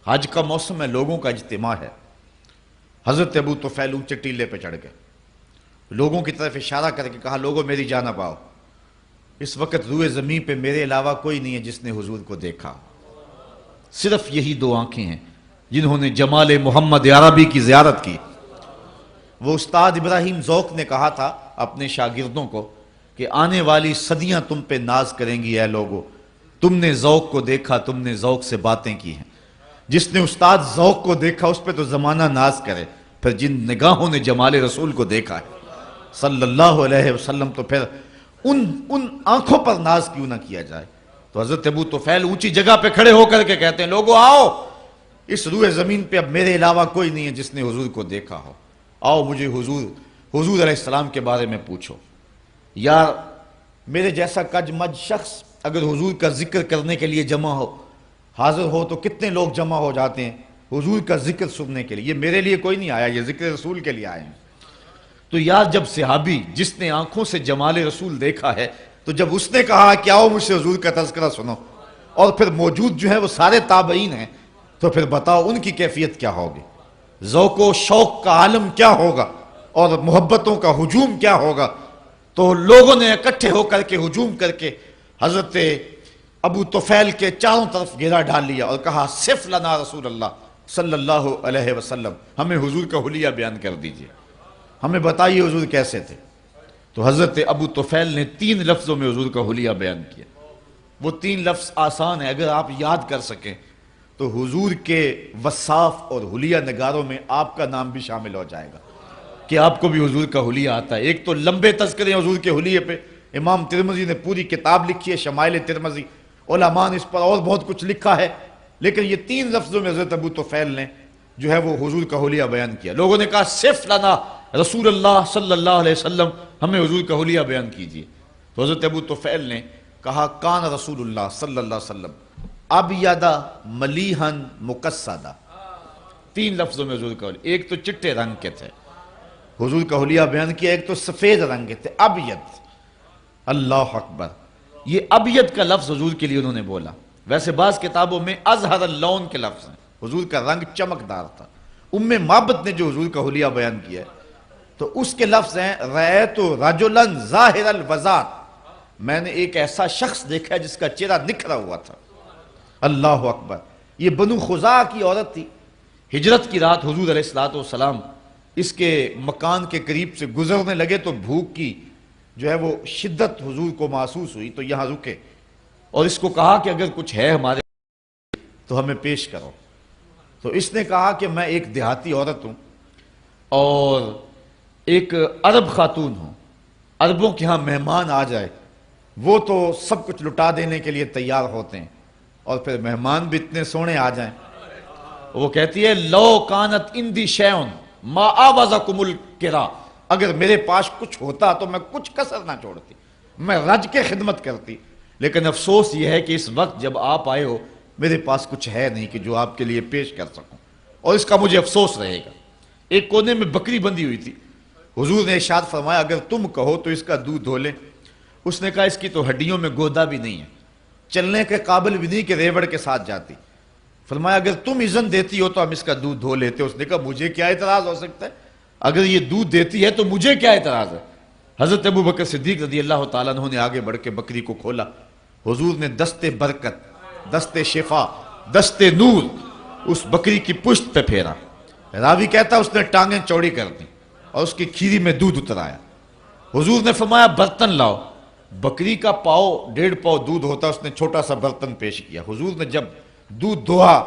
حج کا موسم ہے، لوگوں کا اجتماع ہے۔ حضرت ابو طفیل اونچے ٹیلے پہ چڑھ گئے، لوگوں کی طرف اشارہ کر کے کہا لوگوں میری جانب آؤ، اس وقت روئے زمین پہ میرے علاوہ کوئی نہیں ہے جس نے حضور کو دیکھا، صرف یہی 2 آنکھیں ہیں جنہوں نے جمال محمد عربی کی زیارت کی۔ وہ استاد ابراہیم ذوق نے کہا تھا اپنے شاگردوں کو کہ آنے والی صدیاں تم پہ ناز کریں گی اے لوگو، تم نے ذوق کو دیکھا، تم نے ذوق سے باتیں کی ہیں۔ جس نے استاد ذوق کو دیکھا اس پہ تو زمانہ ناز کرے، پھر جن نگاہوں نے جمال رسول کو دیکھا ہے صلی اللہ علیہ وسلم، تو پھر ان آنکھوں پر ناز کیوں نہ کیا جائے۔ تو حضرت ابو طفیل اونچی جگہ پہ کھڑے ہو کر کے کہتے ہیں لوگو آؤ، اس روئے زمین پہ اب میرے علاوہ کوئی نہیں ہے جس نے حضور کو دیکھا ہو، آؤ مجھے حضور علیہ السلام کے بارے میں پوچھو۔ یار میرے جیسا کج مج شخص اگر حضور کا ذکر کرنے کے لیے جمع ہو، حاضر ہو، تو کتنے لوگ جمع ہو جاتے ہیں حضور کا ذکر سننے کے لیے۔ یہ میرے لیے کوئی نہیں آیا، یہ ذکر رسول کے لیے آئے ہیں۔ تو یار جب صحابی جس نے آنکھوں سے جمال رسول دیکھا ہے، تو جب اس نے کہا کہ آؤ مجھ سے حضور کا تذکرہ سنو، اور پھر موجود جو ہیں وہ سارے تابعین ہیں، تو پھر بتاؤ ان کی کیفیت کیا ہوگی، ذوق و شوق کا عالم کیا ہوگا، اور محبتوں کا ہجوم کیا ہوگا۔ تو لوگوں نے اکٹھے ہو کر کے ہجوم کر کے حضرت ابو طفیل کے چاروں طرف گھیرا ڈال لیا اور کہا صف لنا رسول اللہ صلی اللہ علیہ وسلم، ہمیں حضور کا حلیہ بیان کر دیجئے، ہمیں بتائیے حضور کیسے تھے۔ تو حضرت ابو طفیل نے 3 لفظوں میں حضور کا حلیہ بیان کیا۔ وہ 3 لفظ آسان ہیں، اگر آپ یاد کر سکیں تو حضور کے وصاف اور حلیہ نگاروں میں آپ کا نام بھی شامل ہو جائے گا کہ آپ کو بھی حضور کا حلیہ آتا ہے۔ ایک تو لمبے تذکرے حضور کے حلیے پہ، امام ترمذی نے پوری کتاب لکھی ہے شمائل ترمذی، علماء نے اس پر اور بہت کچھ لکھا ہے، لیکن یہ 3 لفظوں میں حضرت ابو طفیل نے جو ہے وہ حضور کا حلیہ بیان کیا۔ لوگوں نے کہا صف لنا رسول اللہ صلی اللہ علیہ وسلم، ہمیں حضور کا حلیہ بیان کیجئے۔ تو حضرت ابو طفیل نے کہا کان رسول اللہ صلی اللہ علیہ وسلم ابیض ملیحن مقصدہ۔ 3 لفظوں میں حضور کا حلیہ، ایک تو چٹے رنگ کے تھے، حضور کا حلیہ بیان کیا، ایک تو سفید رنگ کے تھے، ابیض۔ اللہ اکبر، یہ ابیض کا لفظ حضور کے لیے انہوں نے بولا۔ ویسے بعض کتابوں میں ازہر اللون کے لفظ ہیں، حضور کا رنگ چمکدار تھا۔ معبد نے جو حضور کا حلیہ بیان کیا ہے تو اس کے لفظ ہیں رأیت رجلا ظاہر الوضاء، میں نے ایک ایسا شخص دیکھا جس کا چہرہ نکھرا ہوا تھا۔ اللہ اکبر، یہ بنو خزاعہ کی عورت تھی۔ ہجرت کی رات حضور علیہ السلام اس کے مکان کے قریب سے گزرنے لگے تو بھوک کی جو ہے وہ شدت حضور کو محسوس ہوئی، تو یہاں رکے اور اس کو کہا کہ اگر کچھ ہے ہمارے تو ہمیں پیش کرو۔ تو اس نے کہا کہ میں ایک دیہاتی عورت ہوں اور ایک عرب خاتون ہوں، عربوں کے ہاں مہمان آ جائے وہ تو سب کچھ لٹا دینے کے لیے تیار ہوتے ہیں، اور پھر مہمان بھی اتنے سونے آ جائیں۔ وہ کہتی ہے لو کانت اندی شیون ما آوازکم الکرا، اگر میرے پاس کچھ ہوتا تو میں کچھ کسر نہ چھوڑتی، میں رج کے خدمت کرتی، لیکن افسوس یہ ہے کہ اس وقت جب آپ آئے ہو میرے پاس کچھ ہے نہیں کہ جو آپ کے لیے پیش کر سکوں، اور اس کا مجھے افسوس رہے گا۔ ایک کونے میں بکری بندھی ہوئی تھی، حضور نے ارشاد فرمایا اگر تم کہو تو اس کا دودھ دھو لیں۔ اس نے کہا اس کی تو ہڈیوں میں گودا بھی نہیں ہے، چلنے کے قابل بھی نہیں کہ ریوڑ کے ساتھ جاتی۔ فرمایا اگر تم اذن دیتی ہو تو ہم اس کا دودھ دھو لیتے. اس نے کہا مجھے کیا اعتراض ہو سکتا ہے, اگر یہ دودھ دیتی ہے تو مجھے کیا اعتراض ہے. حضرت ابو بکر صدیق رضی اللہ تعالیٰ عنہ نے آگے بڑھ کے بکری کو کھولا. حضور نے دست برکت, دست شفا, دست نور اس بکری کی پشت پہ پھیرا. راوی کہتا اس نے ٹانگیں چوڑی کر دی اور اس کی کھیری میں دودھ اتر آیا. حضور نے فرمایا برتن لاؤ. بکری کا پاؤ 1.5 پاؤ دودھ ہوتا, اس نے چھوٹا سا برتن پیش کیا. حضور نے جب دودھ دھویا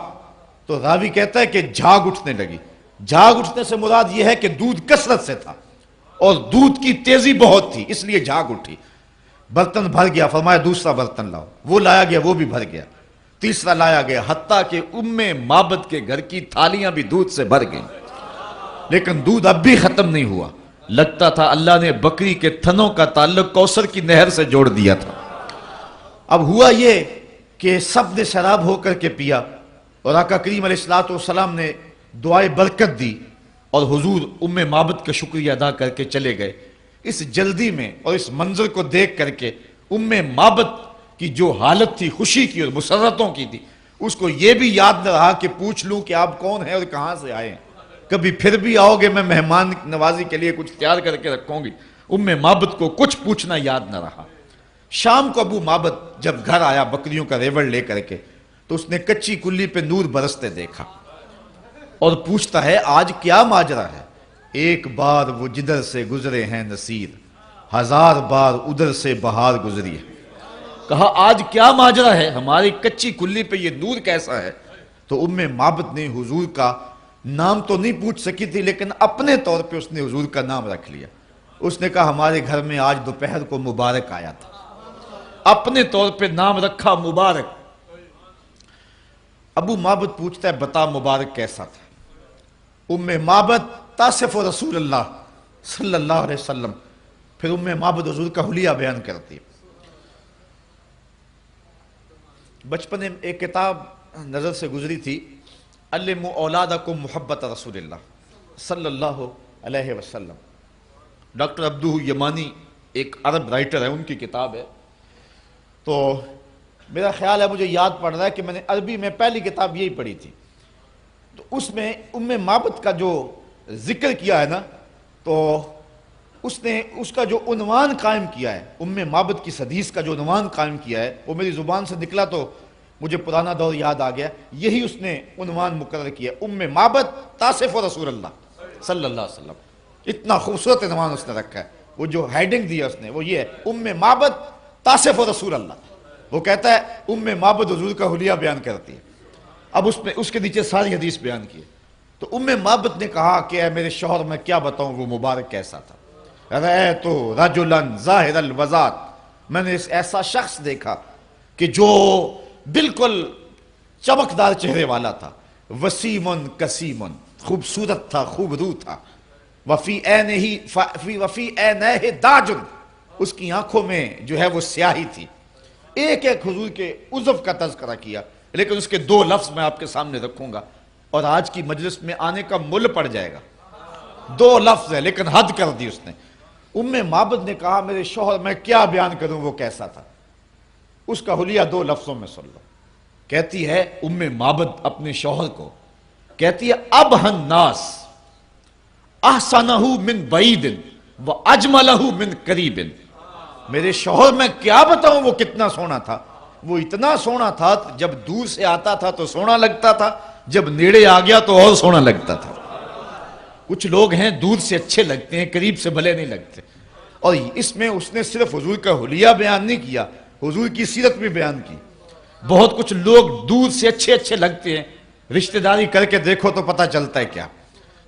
تو راوی کہتا ہے کہ جھاگ اٹھنے لگی. جھاگ اٹھنے سے مراد یہ ہے کہ دودھ کثرت سے تھا اور دودھ کی تیزی بہت تھی, اس لیے جھاگ اٹھی. برتن بھر گیا. فرمایا دوسرا برتن لاؤ. وہ لایا گیا, وہ بھی بھر گیا. تیسرا لایا گیا, حتیٰ کہ ام معبد کے گھر کی تھالیاں بھی دودھ سے بھر گئیں. لیکن دودھ اب بھی ختم نہیں ہوا. لگتا تھا اللہ نے بکری کے تھنوں کا تعلق کوثر کی نہر سے جوڑ دیا تھا. اب ہوا یہ کہ سب نے شراب ہو کر کے پیا اور آقا کریم علیہ الصلوۃ والسلام نے دعائے برکت دی اور حضور ام معبد کا شکریہ ادا کر کے چلے گئے. اس جلدی میں اور اس منظر کو دیکھ کر کے ام معبد کی جو حالت تھی خوشی کی اور مسرتوں کی تھی, اس کو یہ بھی یاد نہ رہا کہ پوچھ لوں کہ آپ کون ہیں اور کہاں سے آئے ہیں. کبھی پھر بھی آؤ گے, میں مہمان نوازی کے لیے کچھ تیار کر کے رکھوں گی. ام معبد کو کچھ پوچھنا یاد نہ رہا. شام کو ابو معبد جب گھر آیا بکریوں کا ریوڑ لے کر کے, تو اس نے کچی کلی پہ نور برستے دیکھا اور پوچھتا ہے آج کیا ماجرا ہے. ایک بار وہ جدھر سے گزرے ہیں نصیر, 1000 بار ادھر سے بہار گزری ہے. کہا آج کیا ماجرا ہے, ہماری کچی کلی پہ یہ نور کیسا ہے. تو ام معبد نے حضور کا نام تو نہیں پوچھ سکی تھی, لیکن اپنے طور پہ اس نے حضور کا نام رکھ لیا. اس نے کہا ہمارے گھر میں آج دوپہر کو مبارک آیا تھا. اپنے طور پہ نام رکھا مبارک. ابو معبد پوچھتا ہے بتا مبارک کیسا تھا. ام معبد تاصف رسول اللہ صلی اللہ علیہ وسلم. پھر ام معبد حضور کا حلیہ بیان کرتی ہے. بچپن میں ایک کتاب نظر سے گزری تھی, علموا اولادکم محبت رسول اللہ صلی اللہ علیہ وسلم. ڈاکٹر عبدہ یمانی ایک عرب رائٹر ہے, ان کی کتاب ہے. تو میرا خیال ہے, مجھے یاد پڑ رہا ہے کہ میں نے عربی میں پہلی کتاب یہی پڑھی تھی. تو اس میں ام معبد کا جو ذکر کیا ہے نا, تو اس نے اس کا جو عنوان قائم کیا ہے, ام معبد کی حدیث کا جو عنوان قائم کیا ہے, وہ میری زبان سے نکلا تو مجھے پرانا دور یاد آ گیا. یہی اس نے عنوان مقرر کیا, ام معبد تاصف رسول اللہ صلی اللہ علیہ وسلم. اتنا خوبصورت عنوان اس نے رکھا ہے. وہ جو ہیڈنگ دیا اس نے وہ یہ ہے, ام معبد تاصف رسول اللہ. وہ کہتا ہے ام معبد حضور کا حلیہ بیان کرتی ہے. اب اس کے نیچے ساری حدیث بیان کی ہے. تو ام معبد نے کہا کہ اے میرے شوہر میں کیا بتاؤں وہ مبارک کیسا تھا. رأیت رجلا ظاہر الوضاۃ, میں نے ایسا شخص دیکھا کہ جو بالکل چمکدار چہرے والا تھا. وسیم کسیم, خوبصورت تھا, خوب رو تھا. وفی عینہ داج, اس کی آنکھوں میں جو ہے وہ سیاہی تھی. ایک ایک حضور کے عضو کا تذکرہ کیا, لیکن اس کے 2 لفظ میں آپ کے سامنے رکھوں گا اور آج کی مجلس میں آنے کا مل پڑ جائے گا. 2 لفظ ہے لیکن حد کر دی اس نے. ام معبد نے کہا میرے شوہر میں کیا بیان کروں وہ کیسا تھا. اس کا حلیہ 2 لفظوں میں سن لو. کہتی ہے ام معبد اپنے شوہر کو, کہتی ہے ابہن الناس احسنہ من بعید و اجملہ من قریب. میرے شوہر میں کیا بتاؤں وہ کتنا سونا تھا. وہ اتنا سونا تھا جب دور سے آتا تھا تو سونا لگتا تھا, جب نیڑے آ گیا تو اور سونا لگتا تھا. کچھ لوگ ہیں دور سے اچھے لگتے ہیں, قریب سے بھلے نہیں لگتے. اور اس میں اس نے صرف حضور کا حلیہ بیان نہیں کیا, حضور کی سیرت بھی بیان کی. بہت کچھ لوگ دور سے اچھے لگتے ہیں, رشتہ داری کر کے دیکھو تو پتہ چلتا ہے کیا.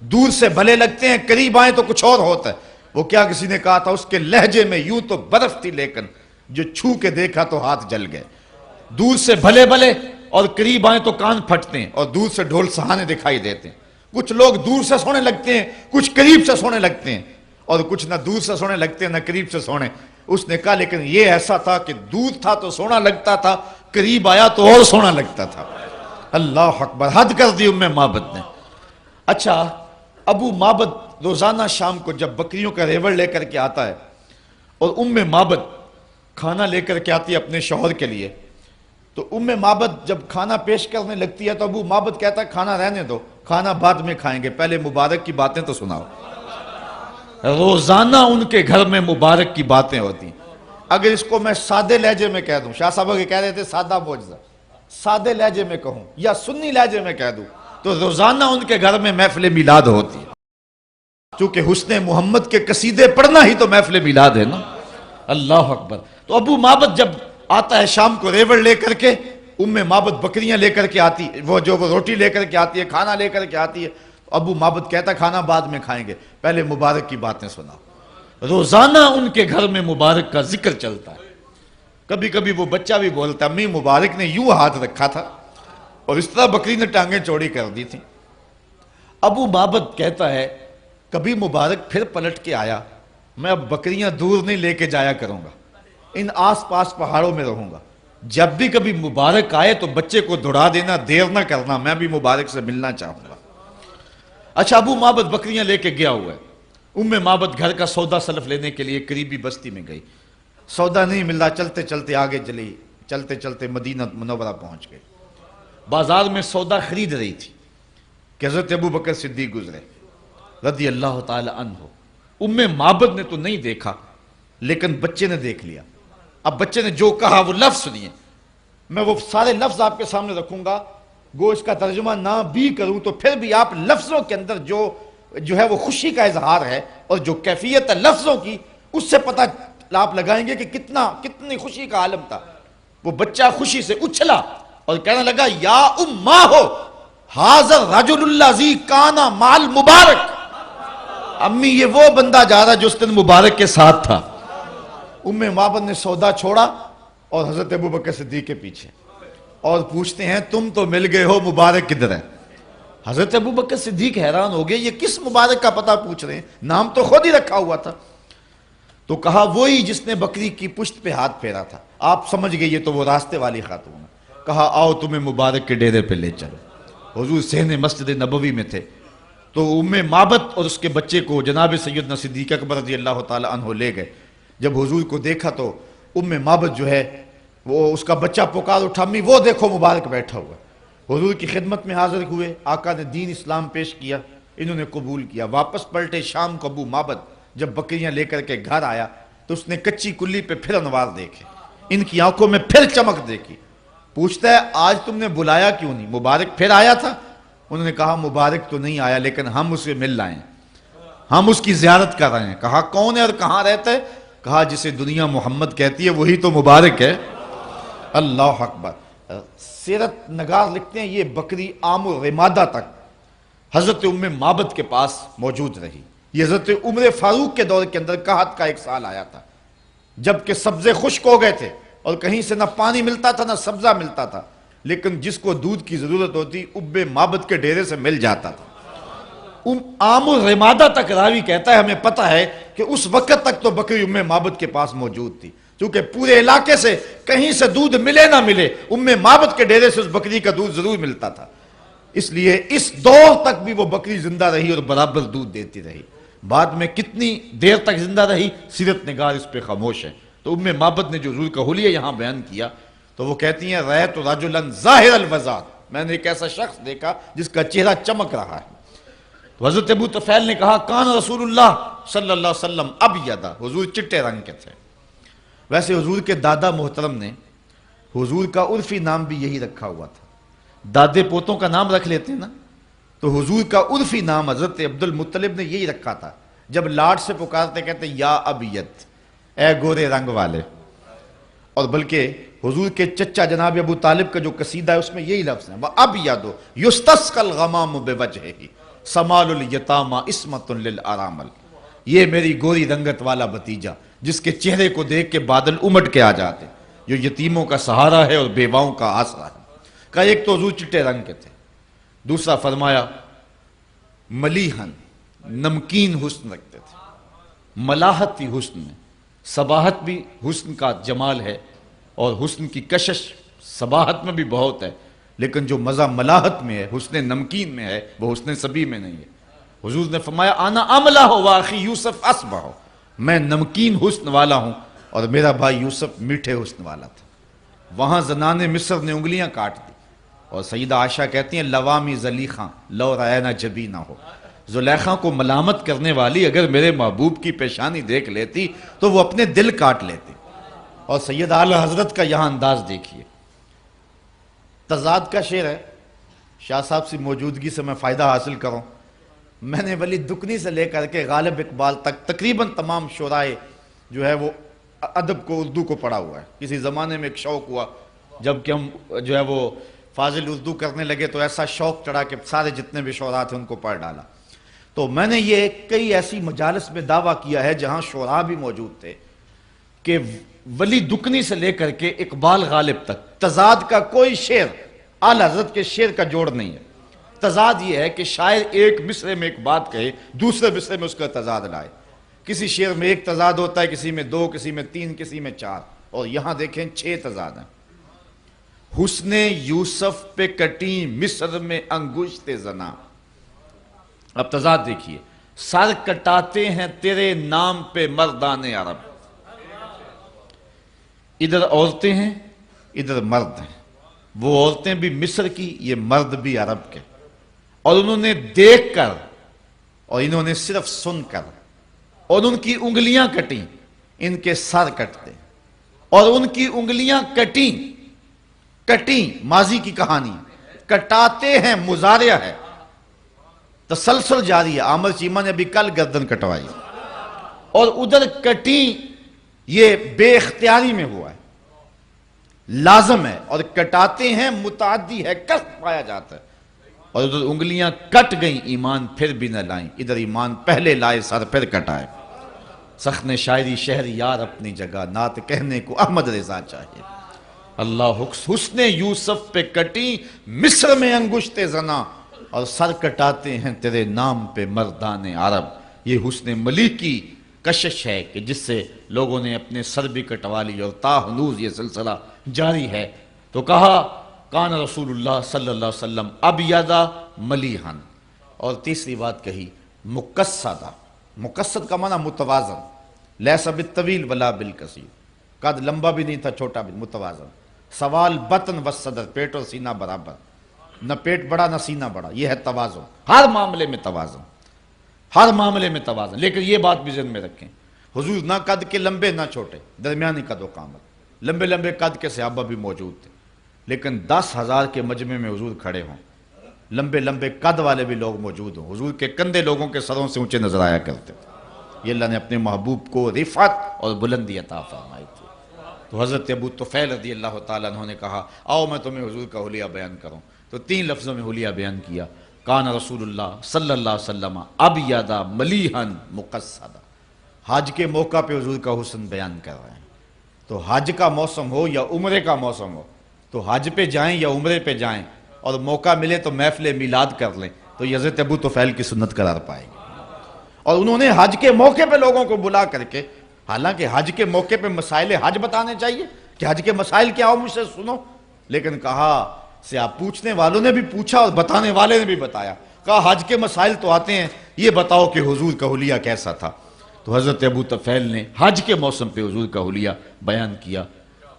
دور سے بھلے لگتے ہیں, قریب آئیں تو کچھ اور ہوتا ہے. وہ کیا کسی نے کہا تھا, اس کے لہجے میں یوں تو برف تھی لیکن جو چھو کے دیکھا تو ہاتھ جل گئے. دور سے بھلے اور قریب آئیں تو کان پھٹتے ہیں اور دور سے ڈھول سہانے دکھائی دیتے ہیں. کچھ لوگ دور سے سونے لگتے ہیں, کچھ قریب سے سونے لگتے ہیں, اور کچھ نہ دور سے سونے لگتے ہیں نہ قریب سے سونے. اس نے کہا لیکن یہ ایسا تھا کہ دور تھا تو سونا لگتا تھا, قریب آیا تو اور سونا لگتا تھا. اللہ اکبر, حد کر دی ام معبد نے. اچھا, ابو معبد روزانہ شام کو جب بکریوں کا ریوڑ لے کر کے آتا ہے اور ام معبد کھانا لے کر کے آتی ہے اپنے شوہر کے لیے, تو معبد جب کھانا پیش کرنے لگتی ہے تو ابو معبد کہتا ہے کھانا رہنے دو، کھانا بعد میں کھائیں گے، پہلے مبارک کی باتیں تو سناؤ۔ روزانہ ان کے گھر میں مبارک کی باتیں ہوتی ہیں۔ اگر اس کو میں سادے لہجے میں کہہ دوں، شاہ صاحب کہہ رہے تھے سادہ معجزہ، سادے لہجے میں کہوں یا سنی لہجے میں کہہ دوں تو روزانہ ان کے گھر میں محفل میلاد ہوتی ہے، چونکہ حسن محمد کے قصیدے پڑھنا ہی تو محفل میلاد ہے نا۔ اللہ اکبر۔ تو ابو معبد جب آتا ہے شام کو ریوڑ لے کر کے، معبد بکریاں لے کر کے آتی، وہ روٹی لے کر کے آتی ہے، کھانا لے کر کے آتی ہے، ابو معبد کہتا ہے کھانا بعد میں کھائیں گے، پہلے مبارک کی باتیں سناؤ۔ روزانہ ان کے گھر میں مبارک کا ذکر چلتا ہے۔ کبھی کبھی وہ بچہ بھی بولتا ہے امی مبارک نے یوں ہاتھ رکھا تھا اور اس طرح بکری نے ٹانگیں چوڑی کر دی تھی۔ ابو معبد کہتا ہے کبھی مبارک پھر پلٹ کے آیا، میں اب بکریاں دور نہیں لے کے جایا کروں گا، ان آس پاس پہاڑوں میں رہوں گا، جب بھی کبھی مبارک آئے تو بچے کو دوڑا دینا، دیر نہ کرنا، میں بھی مبارک سے ملنا چاہوں گا۔ اچھا، ابو معبد بکریاں لے کے گیا ہوا ہے، معبد گھر کا سودا سلف لینے کے لیے قریبی بستی میں گئی، سودا نہیں مل رہا، چلتے چلتے آگے چلی، چلتے چلتے مدینہ منورہ پہنچ گئے۔ بازار میں سودا خرید رہی تھی کہ حضرت ابو بکر صدیق گزرے رضی اللہ تعالی عنہ۔ معبد نے تو نہیں دیکھا لیکن بچے نے دیکھ لیا۔ اب بچے نے جو کہا وہ لفظ سنیے، میں وہ سارے لفظ آپ کے سامنے رکھوں گا، گو اس کا ترجمہ نہ بھی کروں تو پھر بھی آپ لفظوں کے اندر جو ہے وہ خوشی کا اظہار ہے اور جو کیفیت ہے لفظوں کی، اس سے پتہ آپ لگائیں گے کہ کتنی خوشی کا عالم تھا۔ وہ بچہ خوشی سے اچھلا اور کہنے لگا یا اماں ہو حاضر رجل الذی کانا مال مبارک، امی یہ وہ بندہ جا رہا جو اس دن مبارک کے ساتھ تھا۔ معبد نے سودا چھوڑا اور حضرت ابو بکر صدیق کے پیچھے، اور پوچھتے ہیں تم تو مل گئے ہو، مبارک کدھر ہے؟ حضرت ابو بکر صدیق حیران ہو گئے، یہ کس مبارک کا پتہ پوچھ رہے ہیں، نام تو خود ہی رکھا ہوا تھا۔ تو کہا وہی جس نے بکری کی پشت پہ ہاتھ پھیرا تھا، آپ سمجھ گئے یہ تو وہ راستے والی خاتون ہے۔ کہا آؤ تمہیں مبارک کے ڈیرے پہ لے چلو۔ حضور صحن مسجد نبوی میں تھے تو معبد اور اس کے بچے کو جناب سیدنا صدیق اکبر رضی اللہ تعالی عنہ لے گئے۔ جب حضور کو دیکھا تو معبد جو ہے وہ اس کا بچہ پکار اٹھا، امی وہ دیکھو مبارک بیٹھا ہوا۔ حضور کی خدمت میں حاضر ہوئے، آقا نے دین اسلام پیش کیا، انہوں نے قبول کیا۔ واپس پلٹے شام کو ابو معبد جب بکریاں لے کر کے گھر آیا تو اس نے کچی کلی پہ پھر انوار دیکھے، ان کی آنکھوں میں پھر چمک دیکھی۔ پوچھتا ہے آج تم نے بلایا کیوں نہیں، مبارک پھر آیا تھا؟ انہوں نے کہا مبارک تو نہیں آیا لیکن ہم اسے مل لائے ہیں، ہم اس کی زیارت کر رہے ہیں۔ کہا کون ہے اور کہاں رہتا ہے؟ کہا جسے دنیا محمد کہتی ہے وہی تو مبارک ہے۔ اللہ اکبر۔ سیرت نگار لکھتے ہیں یہ بکری عام الرمادہ تک حضرت معبد کے پاس موجود رہی۔ یہ حضرت عمر فاروق کے دور کے اندر قحط کا ایک سال آیا تھا، جبکہ سبزے خشک ہو گئے تھے اور کہیں سے نہ پانی ملتا تھا نہ سبزہ ملتا تھا، لیکن جس کو دودھ کی ضرورت ہوتی معبد کے ڈیرے سے مل جاتا تھا۔ عام الرمادہ تک راوی کہتا ہے ہمیں پتہ ہے کہ اس وقت تک تو بکری معبد کے پاس موجود تھی، چونکہ پورے علاقے سے کہیں سے دودھ ملے نہ ملے معبد کے ڈیرے سے اس بکری کا دودھ ضرور ملتا تھا، اس لیے اس دور تک بھی وہ بکری زندہ رہی اور برابر دودھ دیتی رہی۔ بعد میں کتنی دیر تک زندہ رہی سیرت نگار اس پہ خاموش ہے۔ تو معبد نے جو حضور کا حلیہ یہاں بیان کیا تو وہ کہتی ہیں رأیت رجلا ظاہر الوضاء، میں نے ایک ایسا شخص دیکھا جس کا چہرہ چمک رہا ہے۔ حضرت ابو طفیل نے کہا کان رسول اللہ صلی اللہ علیہ وسلم ابیضا، حضور چٹے رنگ کے تھے۔ ویسے حضور کے دادا محترم نے حضور کا عرفی نام بھی یہی رکھا ہوا تھا، دادے پوتوں کا نام رکھ لیتے ہیں نا، تو حضور کا عرفی نام حضرت عبد المطلب نے یہی رکھا تھا۔ جب لاڈ سے پکارتے کہتے یا ابیت، اے گورے رنگ والے، اور بلکہ حضور کے چچا جناب ابو طالب کا جو قصیدہ ہے اس میں یہی لفظ ہیں وَأَبْيَضُ يُسْتَسْقَى الْغَمَامُ بِوَجْهِهِ سَمَالُ الْيَتَامَى عِصْمَةٌ لِلْأَرَامِلِ، یہ میری گوری رنگت والا بھتیجا جس کے چہرے کو دیکھ کے بادل امٹ کے آ جاتے، جو یتیموں کا سہارا ہے اور بیواؤں کا آسرا ہے۔ کہ ایک تو حضور چٹے رنگ کے تھے، دوسرا فرمایا ملیحن، نمکین حسن رکھتے تھے، ملاحت تھی حسن میں، صباحت بھی حسن کا جمال ہے اور حسن کی کشش صباحت میں بھی بہت ہے، لیکن جو مزہ ملاحت میں ہے، حسن نمکین میں ہے، وہ حسن صبی میں نہیں ہے۔ حضور نے فرمایا آنا عملہ ہو واخی یوسف اصبہ ہو، میں نمکین حسن والا ہوں اور میرا بھائی یوسف میٹھے حسن والا تھا۔ وہاں زنان مصر نے انگلیاں کاٹ دی، اور سیدہ عائشہ کہتی ہیں لوامی زلیخاں لو رائنا جبی نہ ہو، زلیخا کو ملامت کرنے والی اگر میرے محبوب کی پیشانی دیکھ لیتی تو وہ اپنے دل کاٹ لیتی۔ اور سید اعلی حضرت کا یہاں انداز دیکھیے، تضاد کا شعر ہے، شاہ صاحب سے موجودگی سے میں فائدہ حاصل کروں، میں نے ولی دکنی سے لے کر کے غالب اقبال تک تقریباً تمام شعرائے جو ہے وہ ادب کو اردو کو پڑھا ہوا ہے۔ کسی زمانے میں ایک شوق ہوا جب کہ ہم جو ہے وہ فاضل اردو کرنے لگے تو ایسا شوق چڑھا کہ سارے جتنے بھی شعراء تھے ان کو پڑھ ڈالا۔ تو میں نے یہ کئی ایسی مجالس میں دعویٰ کیا ہے جہاں شعراء بھی موجود تھے کہ ولی دکنی سے لے کر کے اقبال غالب تک تضاد کا کوئی شعر اعلی حضرت کے شعر کا جوڑ نہیں ہے۔ تضاد یہ ہے کہ شاعر ایک مصرے میں ایک بات کہے، دوسرے مصرے میں اس کا تضاد لائے۔ کسی شعر میں ایک تضاد ہوتا ہے، کسی میں دو، کسی میں تین، کسی میں چار، اور یہاں دیکھیں 6 تضاد ہیں۔ حسن یوسف پہ کٹی مصر میں انگشت زنا، اب تضاد دیکھیے، سر کٹاتے ہیں تیرے نام پہ مردان عرب، ادھر عورتیں ہیں ادھر مرد ہیں، وہ عورتیں بھی مصر کی، یہ مرد بھی عرب کے، اور انہوں نے دیکھ کر اور انہوں نے صرف سن کر اور ان کی انگلیاں کٹیں، ان کے سر کٹتے، اور ان کی انگلیاں کٹیں ماضی کی کہانی، کٹاتے ہیں مضارع ہے، تسلسل جاری ہے، عامر چیمہ نے ابھی کل گردن کٹوائی، اور ادھر کٹیں یہ بے اختیاری میں ہوا ہے، لازم ہے، اور کٹاتے ہیں متعدی ہے، کسب پایا جاتا ہے، اور ادھر انگلیاں کٹ گئیں ایمان پھر بھی نہ لائیں، ادھر ایمان پہلے لائے سر پھر کٹائے۔ سخن شاعری شہر یار اپنی جگہ، نعت کہنے کو احمد رضا چاہیے۔ اللہ حسن یوسف پہ کٹی مصر میں انگشت زنا، اور سر کٹاتے ہیں تیرے نام پہ مردان عرب۔ یہ حسن ملیح کی کشش ہے کہ جس سے لوگوں نے اپنے سر بھی کٹوا لی، اور تا ہنوز یہ سلسلہ جاری ہے۔ تو کہا کان رسول اللہ صلی اللہ علیہ وسلم ابیض ملیحا، اور تیسری بات کہی مقصدہ، مقصد کا معنی متوازن، لیس بالطویل ولا بالقصیر، قد لمبا بھی نہیں تھا چھوٹا بھی، متوازن، سوال بطن والصدر، پیٹ اور سینہ برابر، نہ پیٹ بڑا نہ سینہ بڑا، یہ ہے توازن، ہر معاملے میں توازن، ہر معاملے میں توازن۔ لیکن یہ بات بھی ذہن میں رکھیں، حضور نہ قد کے لمبے نہ چھوٹے، درمیانی قد و قامت، لمبے لمبے قد کے صحابہ بھی موجود تھے، لیکن 10,000 کے مجمع میں حضور کھڑے ہوں، لمبے لمبے قد والے بھی لوگ موجود ہوں، حضور کے کندھے لوگوں کے سروں سے اونچے نظر آیا کرتے تھے۔ یہ اللہ نے اپنے محبوب کو رفعت اور بلندی عطا فرمائی تھی۔ تو حضرت ابو طفیل رضی اللہ تعالیٰ عنہ نے کہا آؤ میں تمہیں حضور کا حلیہ بیان کروں، تو 3 لفظوں میں حلیہ بیان کیا، کان رسول اللہ صلی اللہ علیہ وسلم ابیض ملیحا مقصدا۔ حج کے موقع پہ حضور کا حسن بیان کر رہے ہیں، تو حج کا موسم ہو یا عمرے کا موسم ہو، تو حج پہ جائیں یا عمرے پہ جائیں، اور موقع ملے تو محفل میلاد کر لیں، تو یہ حضرت ابو طفیل کی سنت قرار پائے گی۔ اور انہوں نے حج کے موقع پہ لوگوں کو بلا کر کے، حالانکہ حج کے موقع پہ مسائل حج بتانے چاہیے کہ حج کے مسائل کیا ہو مجھ سے سنو، لیکن کہا آپ پوچھنے والوں نے بھی پوچھا اور بتانے والے نے بھی بتایا، کہا حج کے مسائل تو آتے ہیں، یہ بتاؤ کہ حضور کا حلیہ کیسا تھا۔ تو حضرت ابو طفیل نے حج کے موسم پہ حضور کا حلیہ بیان کیا۔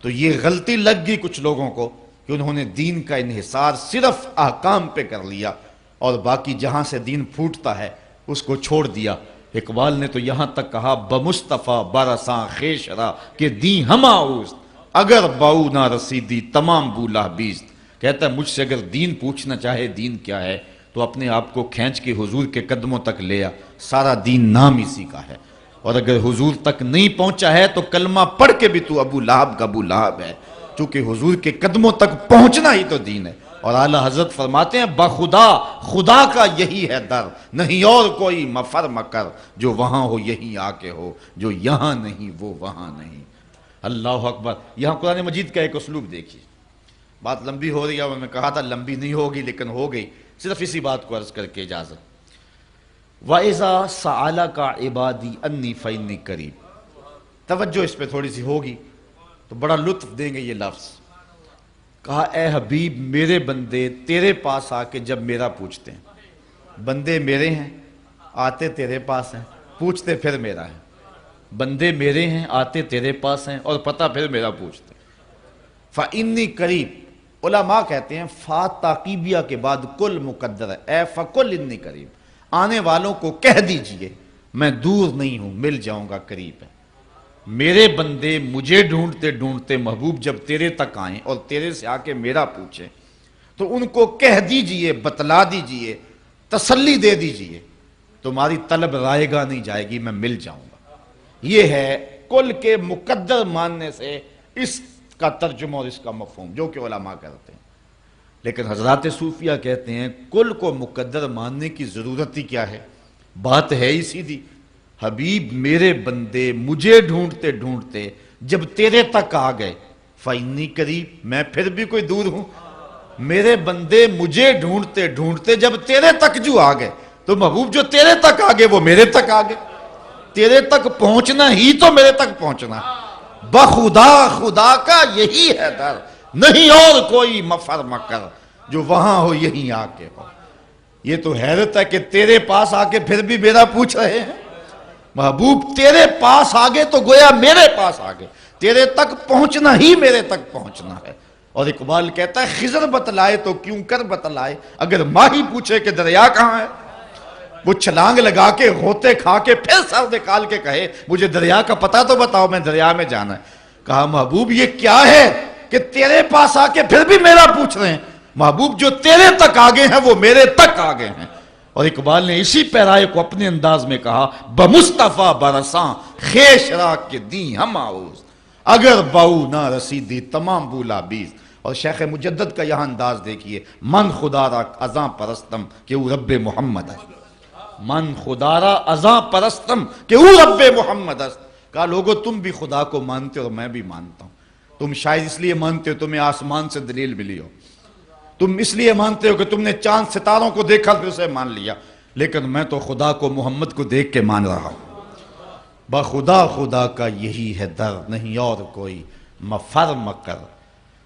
تو یہ غلطی لگ گئی کچھ لوگوں کو کہ انہوں نے دین کا انحصار صرف احکام پہ کر لیا، اور باقی جہاں سے دین پھوٹتا ہے اس کو چھوڑ دیا۔ اقبال نے تو یہاں تک کہا بمصطفیٰ برساں خیشرا کہ دین ہما اوست، اگر باؤ نہ رسیدی تمام بولا بیست۔ کہتا ہے مجھ سے اگر دین پوچھنا چاہے دین کیا ہے تو اپنے آپ کو کھینچ کے حضور کے قدموں تک لے آ، سارا دین نام اسی کا ہے، اور اگر حضور تک نہیں پہنچا ہے تو کلمہ پڑھ کے بھی تو ابو لہب کا ابو لہب ہے، چونکہ حضور کے قدموں تک پہنچنا ہی تو دین ہے۔ اور اعلی حضرت فرماتے ہیں بخدا خدا کا یہی ہے در، نہیں اور کوئی مفر مکر، جو وہاں ہو یہی آ کے ہو، جو یہاں نہیں وہ وہاں نہیں۔ اللہ اکبر۔ یہاں قرآن مجید کا ایک اسلوب دیکھیے، بات لمبی ہو رہی ہے، اور میں کہا تھا لمبی نہیں ہوگی لیکن ہو گئی، صرف اسی بات کو عرض کر کے اجازت۔ وَإِذَا سَأَلَكَ عِبَادِي أَنِّي فَإِنِّي قَرِيبٌ، توجہ اس پہ تھوڑی سی ہوگی تو بڑا لطف دیں گے یہ لفظ۔ کہا اے حبیب میرے بندے تیرے پاس آ کے جب میرا پوچھتے ہیں، بندے میرے ہیں آتے تیرے پاس ہیں، پوچھتے پھر میرا ہے، بندے میرے ہیں آتے تیرے پاس ہیں اور پتہ پھر میرا پوچھتے ہیں۔ فَإِنِّي قریب، علماء کہتے ہیں فا تاقیبیہ کے بعد کل مقدر ہے، اے فَقُلْ إِنِّي قریب، آنے والوں کو کہہ دیجئے میں دور نہیں ہوں، مل جاؤں گا، قریب ہے۔ میرے بندے مجھے ڈھونڈتے ڈھونڈتے محبوب جب تیرے تک آئیں اور تیرے سے آ کے میرا پوچھیں تو ان کو کہہ دیجئے، بتلا دیجئے، تسلی دے دیجئے، تمہاری طلب رائے گاہ نہیں جائے گی، میں مل جاؤں گا۔ یہ ہے کل کے مقدر ماننے سے اس کا ترجمہ اور اس کا مفہوم جو کہ علماء کرتے ہیں۔ لیکن حضرات صوفیہ کہتے ہیں کل کو مقدر ماننے کی ضرورت ہی کیا ہے؟ بات ہے ہی سیدھی، حبیب میرے بندے مجھے ڈھونڈتے ڈھونڈتے جب تیرے تک آ گئے، فَإِنِّي قریب، میں پھر بھی کوئی دور ہوں؟ میرے بندے مجھے ڈھونڈتے ڈھونڈتے جب تیرے تک جو آ گئے تو محبوب جو تیرے تک آ گئے وہ میرے تک آ گئے، تیرے تک پہنچنا ہی تو میرے تک پہنچنا، بخدا خدا کا یہی ہے در، نہیں اور کوئی مفر مکر، جو وہاں ہو یہیں آ کے ہو۔ یہ تو حیرت ہے کہ تیرے پاس آ کے پھر بھی میرا پوچھ رہے ہیں۔ محبوب تیرے پاس آگے تو گویا میرے پاس آگے، تیرے تک پہنچنا ہی میرے تک پہنچنا ہے۔ اور اقبال کہتا ہے خضر بتلائے تو کیوں کر بتلائے، اگر ماہی پوچھے کہ دریا کہاں ہے، وہ چھلانگ لگا کے غوطے کھا کے پھر سر نکال کے کہے مجھے دریا کا پتہ تو بتاؤ، میں دریا میں جانا ہے۔ کہا محبوب یہ کیا ہے کہ تیرے پاس آ کے پھر بھی میرا پوچھ رہے ہیں؟ محبوب جو تیرے تک آگے ہیں وہ میرے تک آگے ہیں۔ اور اقبال نے اسی پیرائے کو اپنے انداز میں کہا بمصطفیٰ برساں خیش را کے دیں ہم آؤز، اگر باؤ نہ رسیدی تمام بولا بیز۔ اور شیخ مجدد کا یہاں انداز دیکھیے، من خدا را ازاں پرستم کہ او رب محمد ہے، من خدا را ازاں پرستم کہ او رب محمد ہے۔ کہا لوگو تم بھی خدا کو مانتے ہو اور میں بھی مانتا ہوں، تم شاید اس لیے مانتے ہو تمہیں آسمان سے دلیل ملی ہو، تم اس لیے مانتے ہو کہ تم نے چاند ستاروں کو دیکھا پھر اسے مان لیا، لیکن میں تو خدا کو محمد کو دیکھ کے مان رہا ہوں۔ بخدا خدا کا یہی ہے در، نہیں اور کوئی مفر مکر۔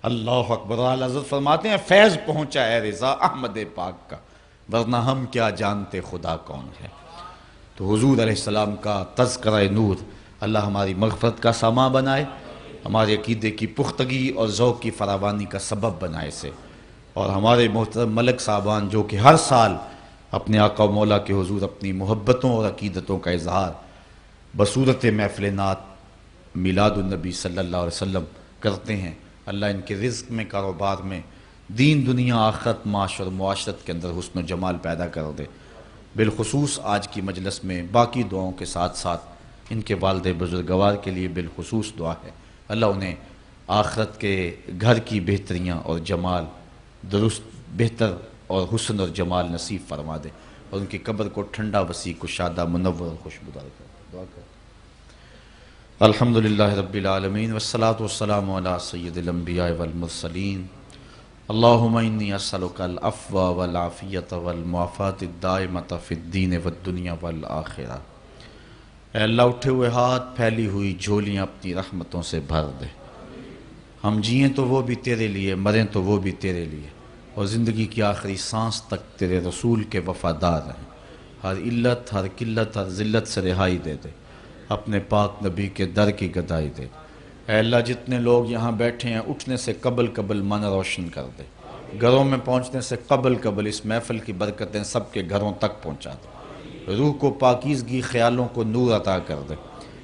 اللہ اکبر۔ اعلیٰ حضرت فرماتے ہیں فیض پہنچا ہے رضا احمد پاک کا، ورنہ ہم کیا جانتے خدا کون ہے۔ تو حضور علیہ السلام کا تذکرہ نور اللہ ہماری مغفرت کا سامان بنائے، ہمارے عقیدے کی پختگی اور ذوق کی فراوانی کا سبب بنائے سے، اور ہمارے محترم ملک صاحبان جو کہ ہر سال اپنے آقا و مولا کے حضور اپنی محبتوں اور عقیدتوں کا اظہار بصورت محفل نعت میلاد النبی صلی اللہ علیہ وسلم کرتے ہیں، اللہ ان کے رزق میں، کاروبار میں، دین دنیا آخرت معاش اور معاشرت کے اندر حسن و جمال پیدا کر دے۔ بالخصوص آج کی مجلس میں باقی دعاؤں کے ساتھ ساتھ ان کے والد بزرگوار کے لیے بالخصوص دعا ہے، اللہ انہیں آخرت کے گھر کی بہتریاں اور جمال درست بہتر اور حسن اور جمال نصیب فرما دے، اور ان کی قبر کو ٹھنڈا وسیع کشادہ منور اور خوشبودار کر دے۔ دعا کر الحمدللہ رب العالمین والصلاة والسلام علی سید الانبیاء والمرسلین، اللہم انی اسألک العفو والعافیت والمعافات الدائمۃ فی الدین والدنیا والآخرہ۔ اے اللہ اٹھے ہوئے ہاتھ پھیلی ہوئی جھولیاں اپنی رحمتوں سے بھر دے، ہم جئیں تو وہ بھی تیرے لیے، مریں تو وہ بھی تیرے لیے، اور زندگی کی آخری سانس تک تیرے رسول کے وفادار رہیں، ہر علت ہر قلت ہر ذلت سے رہائی دے دے، اپنے پاک نبی کے در کی گدائی دے۔ اے اللہ جتنے لوگ یہاں بیٹھے ہیں اٹھنے سے قبل من روشن کر دے، گھروں میں پہنچنے سے قبل اس محفل کی برکتیں سب کے گھروں تک پہنچا دے، روح کو پاکیزگی، خیالوں کو نور عطا کر دے۔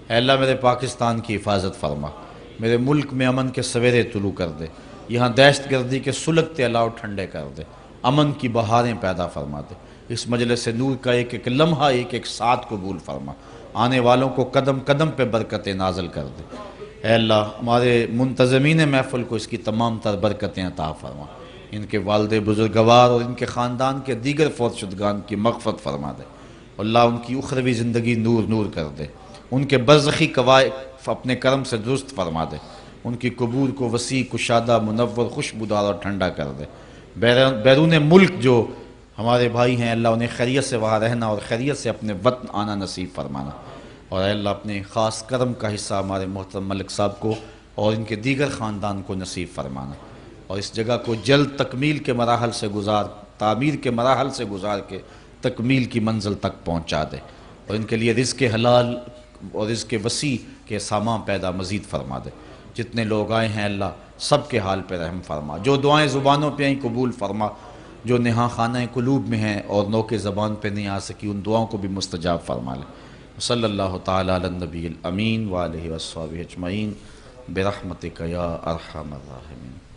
اے اللہ میرے پاکستان کی حفاظت فرما، میرے ملک میں امن کے سویرے طلوع کر دے، یہاں دہشت گردی کے سلگتے علاؤ ٹھنڈے کر دے، امن کی بہاریں پیدا فرما دے، اس مجلس نور کا ایک ایک لمحہ ایک ایک ساتھ قبول فرما، آنے والوں کو قدم قدم پہ برکتیں نازل کر دے۔ اے اللہ ہمارے منتظمین محفل کو اس کی تمام تر برکتیں عطا فرما، ان کے والد بزرگوار اور ان کے خاندان کے دیگر فوت شدگان کی مغفرت فرما دے، اللہ ان کی اخروی زندگی نور کر دے، ان کے برزخی قوائف اپنے کرم سے درست فرما دے، ان کی قبور کو وسیع کشادہ منور خوشبودار اور ٹھنڈا کر دے۔ بیرون ملک جو ہمارے بھائی ہیں اللہ انہیں خیریت سے وہاں رہنا اور خیریت سے اپنے وطن آنا نصیب فرمانا، اور اے اللہ اپنے خاص کرم کا حصہ ہمارے محترم ملک صاحب کو اور ان کے دیگر خاندان کو نصیب فرمانا، اور اس جگہ کو جلد تکمیل کے مراحل سے تعمیر کے مراحل سے گزار کے تکمیل کی منزل تک پہنچا دے، اور ان کے لیے رزق حلال اور رزق وسیع کے سامان پیدا مزید فرما دے۔ جتنے لوگ آئے ہیں اللہ سب کے حال پہ رحم فرما، جو دعائیں زبانوں پہ آئیں قبول فرما، جو نہا خانہ قلوب میں ہیں اور نو کے زبان پہ نہیں آ سکی ان دعاؤں کو بھی مستجاب فرما لے۔ صلی اللہ تعالی علی النبی الامین وآلہ وصحبہ اجمعین برحمتک یا ارحم الراحمین۔